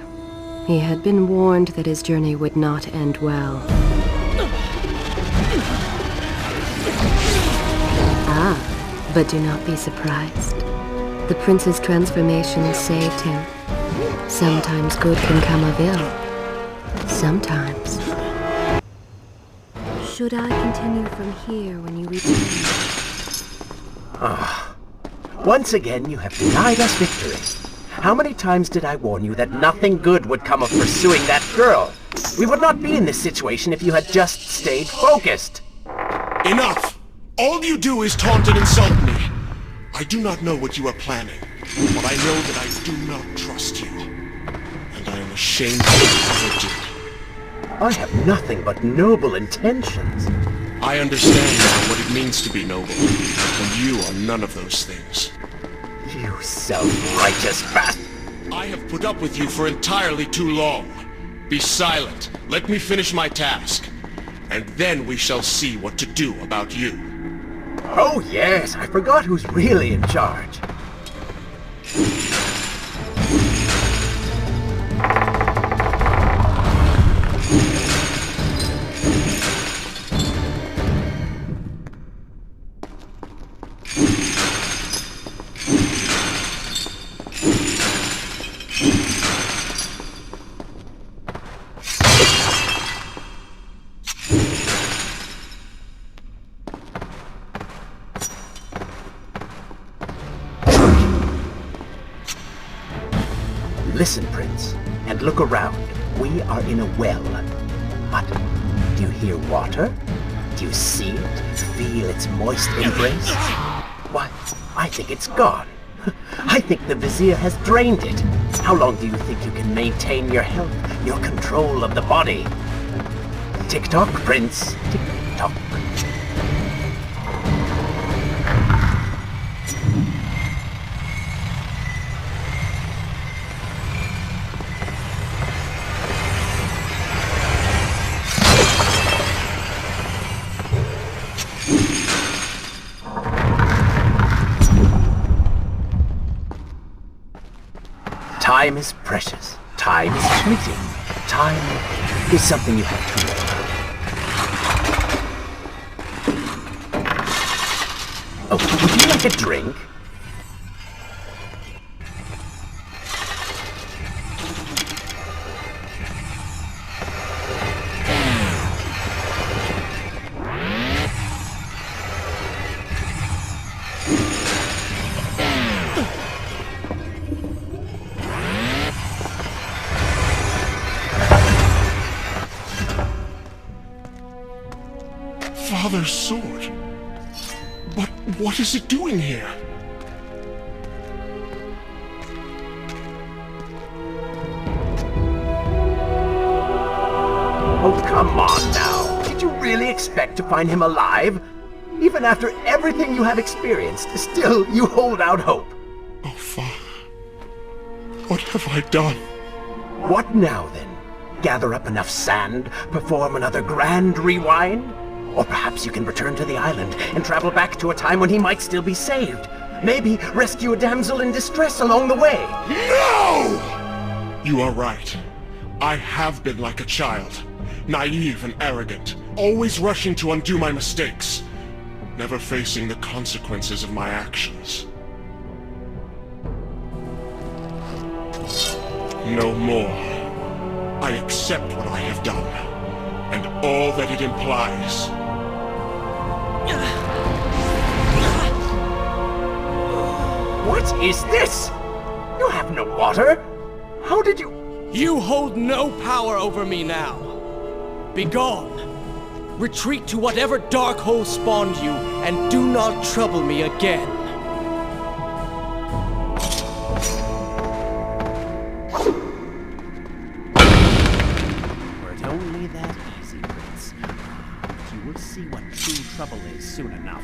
He had been warned that his journey would not end well. Ah, but do not be surprised. The prince's transformation saved him. Sometimes good can come of ill. Sometimes. Should I continue from here when you return? Once again, you have denied us victory. How many times did I warn you that nothing good would come of pursuing that girl? We would not be in this situation if you had just stayed focused. Enough! All you do is taunt and insult me. I do not know what you are planning, but I know that I do not trust you. And I am ashamed that I ever did. I have nothing but noble intentions. I understand now what it means to be noble, and you are none of those things. You self-righteous bastard! I have put up with you for entirely too long. Be silent. Let me finish my task. And then we shall see what to do about you. Oh yes, I forgot who's really in charge. Listen, Prince, and look around. We are in a well. But do you hear water? Do you see it? Feel its moist embrace? Why, I think it's gone. I think the Vizier has drained it. How long do you think you can maintain your health, your control of the body? Tick-tock, Prince. Tick-tock. Time is precious. Time is fleeting. Time is something you have to learn. Oh, would you like a drink? Father's sword. But what is it doing here? Oh, come on now. Did you really expect to find him alive? Even after everything you have experienced, still you hold out hope. Oh, Father. What have I done? What now, then? Gather up enough sand, perform another grand rewind? Or perhaps you can return to the island and travel back to a time when he might still be saved. Maybe rescue a damsel in distress along the way. No! You are right. I have been like a child. Naive and arrogant. Always rushing to undo my mistakes. Never facing the consequences of my actions. No more. I accept what I have done. And all that it implies. What is this? You have no water? How did you... You hold no power over me now. Begone. Retreat to whatever dark hole spawned you, and do not trouble me again. Were it only that easy, Prince. You will see what true trouble is soon enough.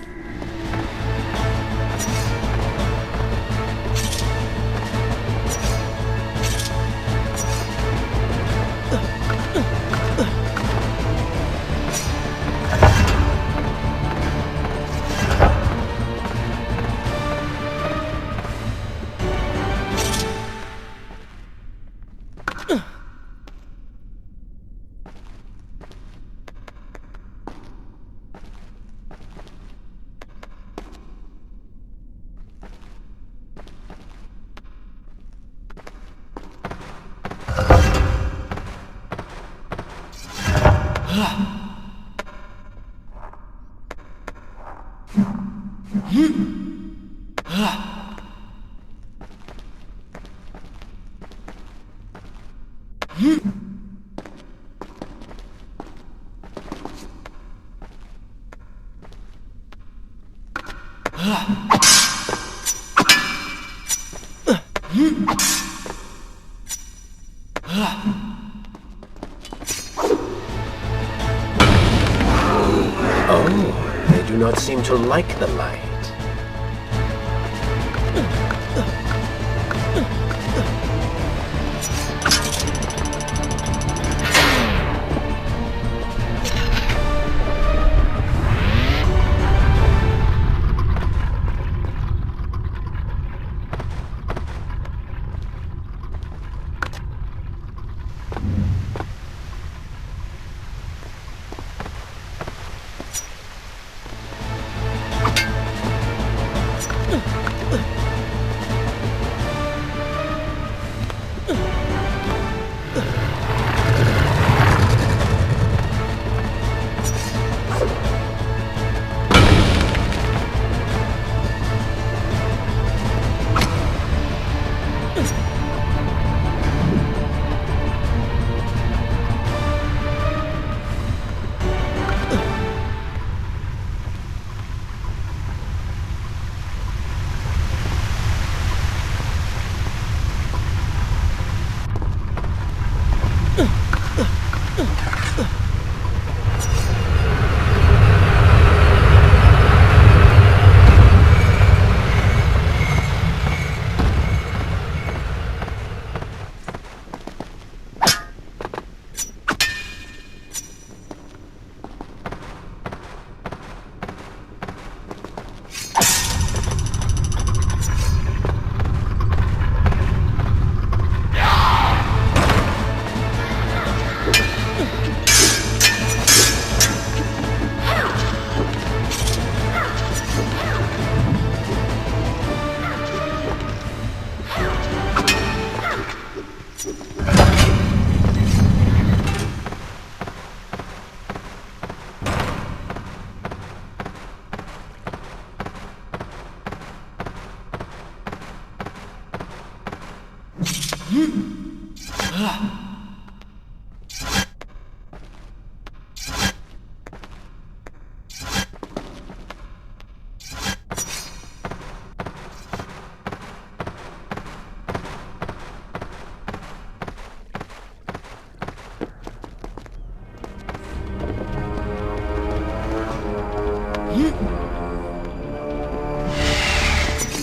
Oh, they do not seem to like the light.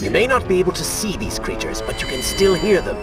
You may not be able to see these creatures, but you can still hear them.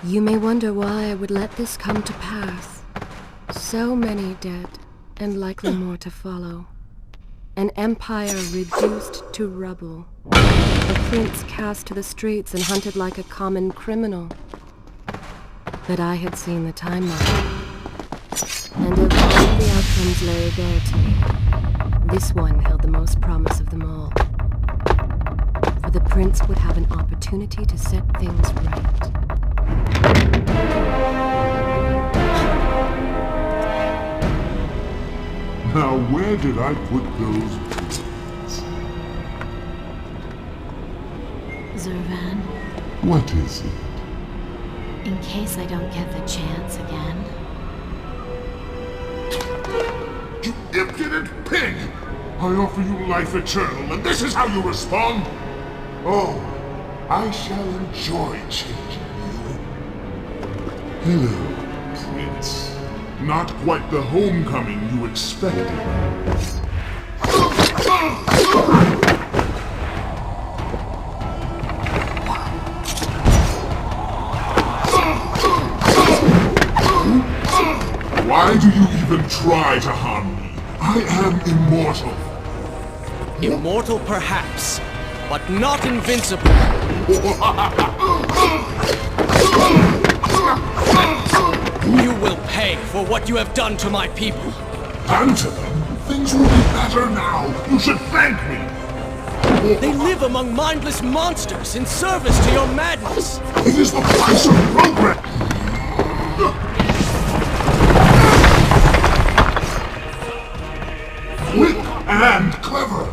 You may wonder why I would let this come to pass. So many dead, and likely more to follow. An empire reduced to rubble. A prince cast to the streets and hunted like a common criminal. But I had seen the timeline. And of all the outcomes lay there to me, this one held the most promise of them all. For the prince would have an opportunity to set things right. Now, where did I put those bullets? Zurvan, What is it? in case I don't get the chance again. You impudent pig! I offer you life eternal, and this is how you respond? Oh, I shall enjoy changing you. Hello, Prince. Not quite the homecoming you expected. Why do you even try to harm me? I am immortal. Immortal perhaps, but not invincible. You will pay for what you have done to my people. Done to them? Things will be better now. You should thank me. They live among mindless monsters in service to your madness. It is the price of progress. Quick and clever.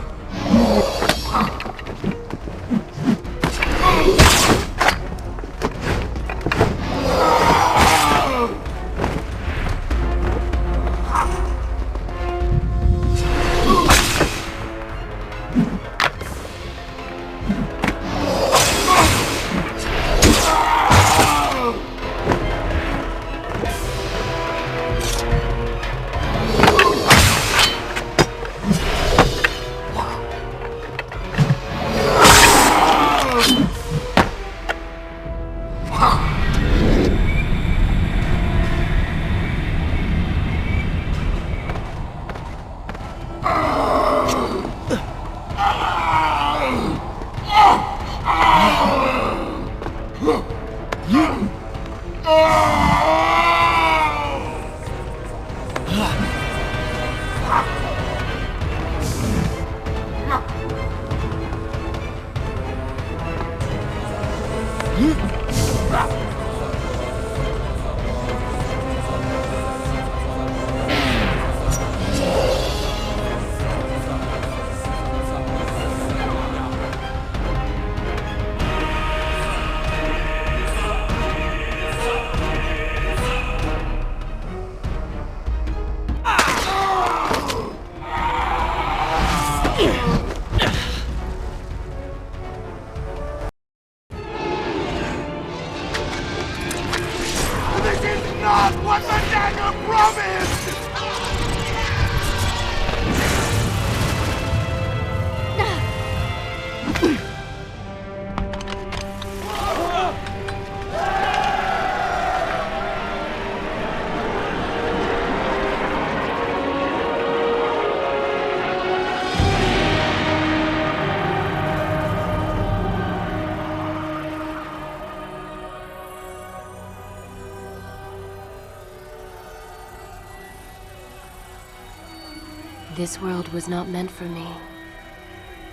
This world was not meant for me,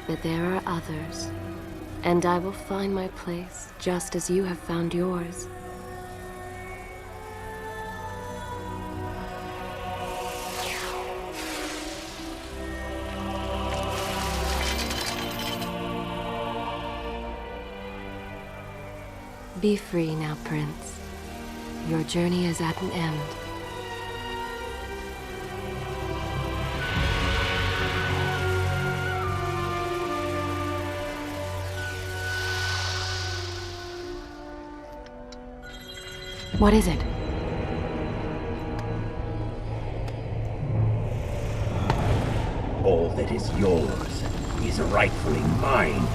but there are others, and I will find my place just as you have found yours. Be free now, Prince. Your journey is at an end. What is it? All that is yours is rightfully mine,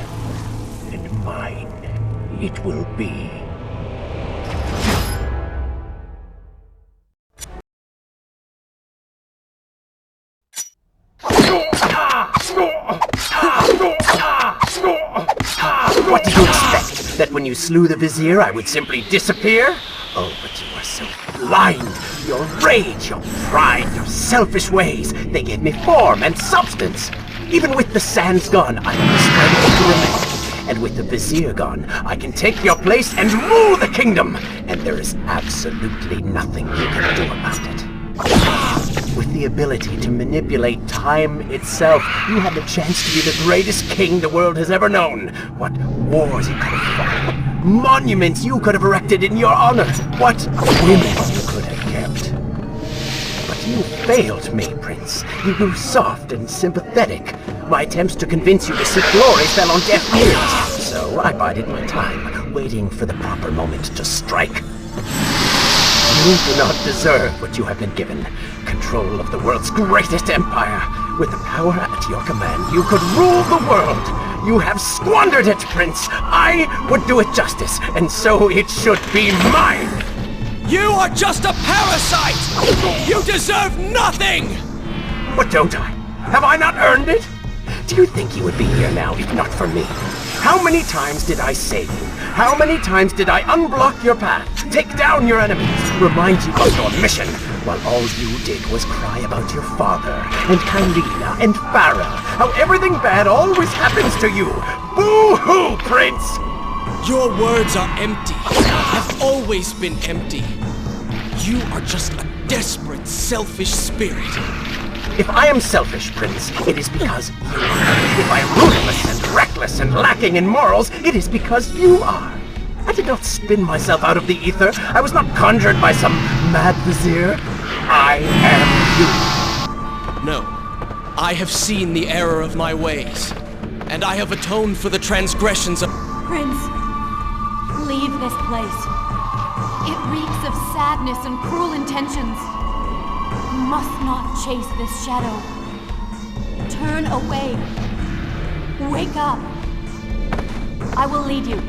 and mine it will be. What did you expect? That when you slew the Vizier, I would simply disappear? Oh, but you are so blind. Your rage, your pride, your selfish ways, they gave me form and substance. Even with the sands gone, I am describable to remain. And with the Vizier gone, I can take your place and rule the kingdom. And there is absolutely nothing you can do about it. With the ability to manipulate time itself, you had the chance to be the greatest king the world has ever known. What wars you could have fought. Monuments you could have erected in your honor. What women you could have kept. But you failed me, Prince. You grew soft and sympathetic. My attempts to convince you to seek glory fell on deaf ears. So I bided my time, waiting for the proper moment to strike. You do not deserve what you have been given. Control of the world's greatest empire. With the power at your command, you could rule the world. You have squandered it, Prince. I would do it justice, and so it should be mine. You are just a parasite! You deserve nothing! But don't I? Have I not earned it? Do you think you would be here now if not for me? How many times did I save you? How many times did I unblock your path, take down your enemies, remind you of your mission, while all you did was cry about your father, and Kylina, and Farah, how everything bad always happens to you? Boo-hoo, Prince! Your words are empty, have always been empty. You are just a desperate, selfish spirit. If I am selfish, Prince, it is because you are. If I am ruthless and reckless and lacking in morals, it is because you are. I did not spin myself out of the ether. I was not conjured by some mad vizier. I am you. No. I have seen the error of my ways, and I have atoned for the transgressions of... Prince, leave this place. It reeks of sadness and cruel intentions. You must not chase this shadow. Turn away. Wake up. I will lead you.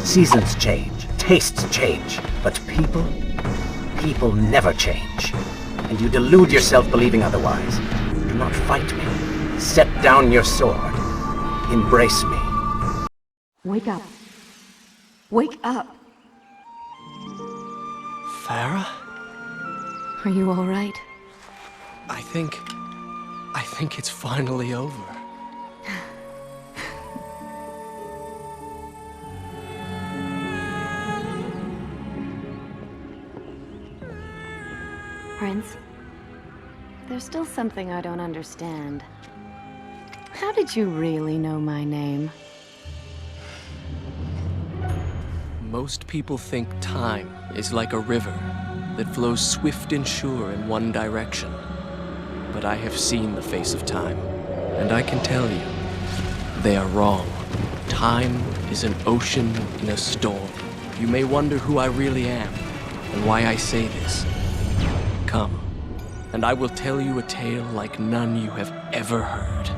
Seasons change, tastes change, but people never change. And you delude yourself believing otherwise. Do not fight me. Set down your sword. Embrace me. Wake up. Wake up. Farah? Are you all right? I think it's finally over. Prince, there's still something I don't understand. How did you really know my name? Most people think time is like a river that flows swift and sure in one direction. But I have seen the face of time, and I can tell you, they are wrong. Time is an ocean in a storm. You may wonder who I really am, and why I say this. Come, and I will tell you a tale like none you have ever heard.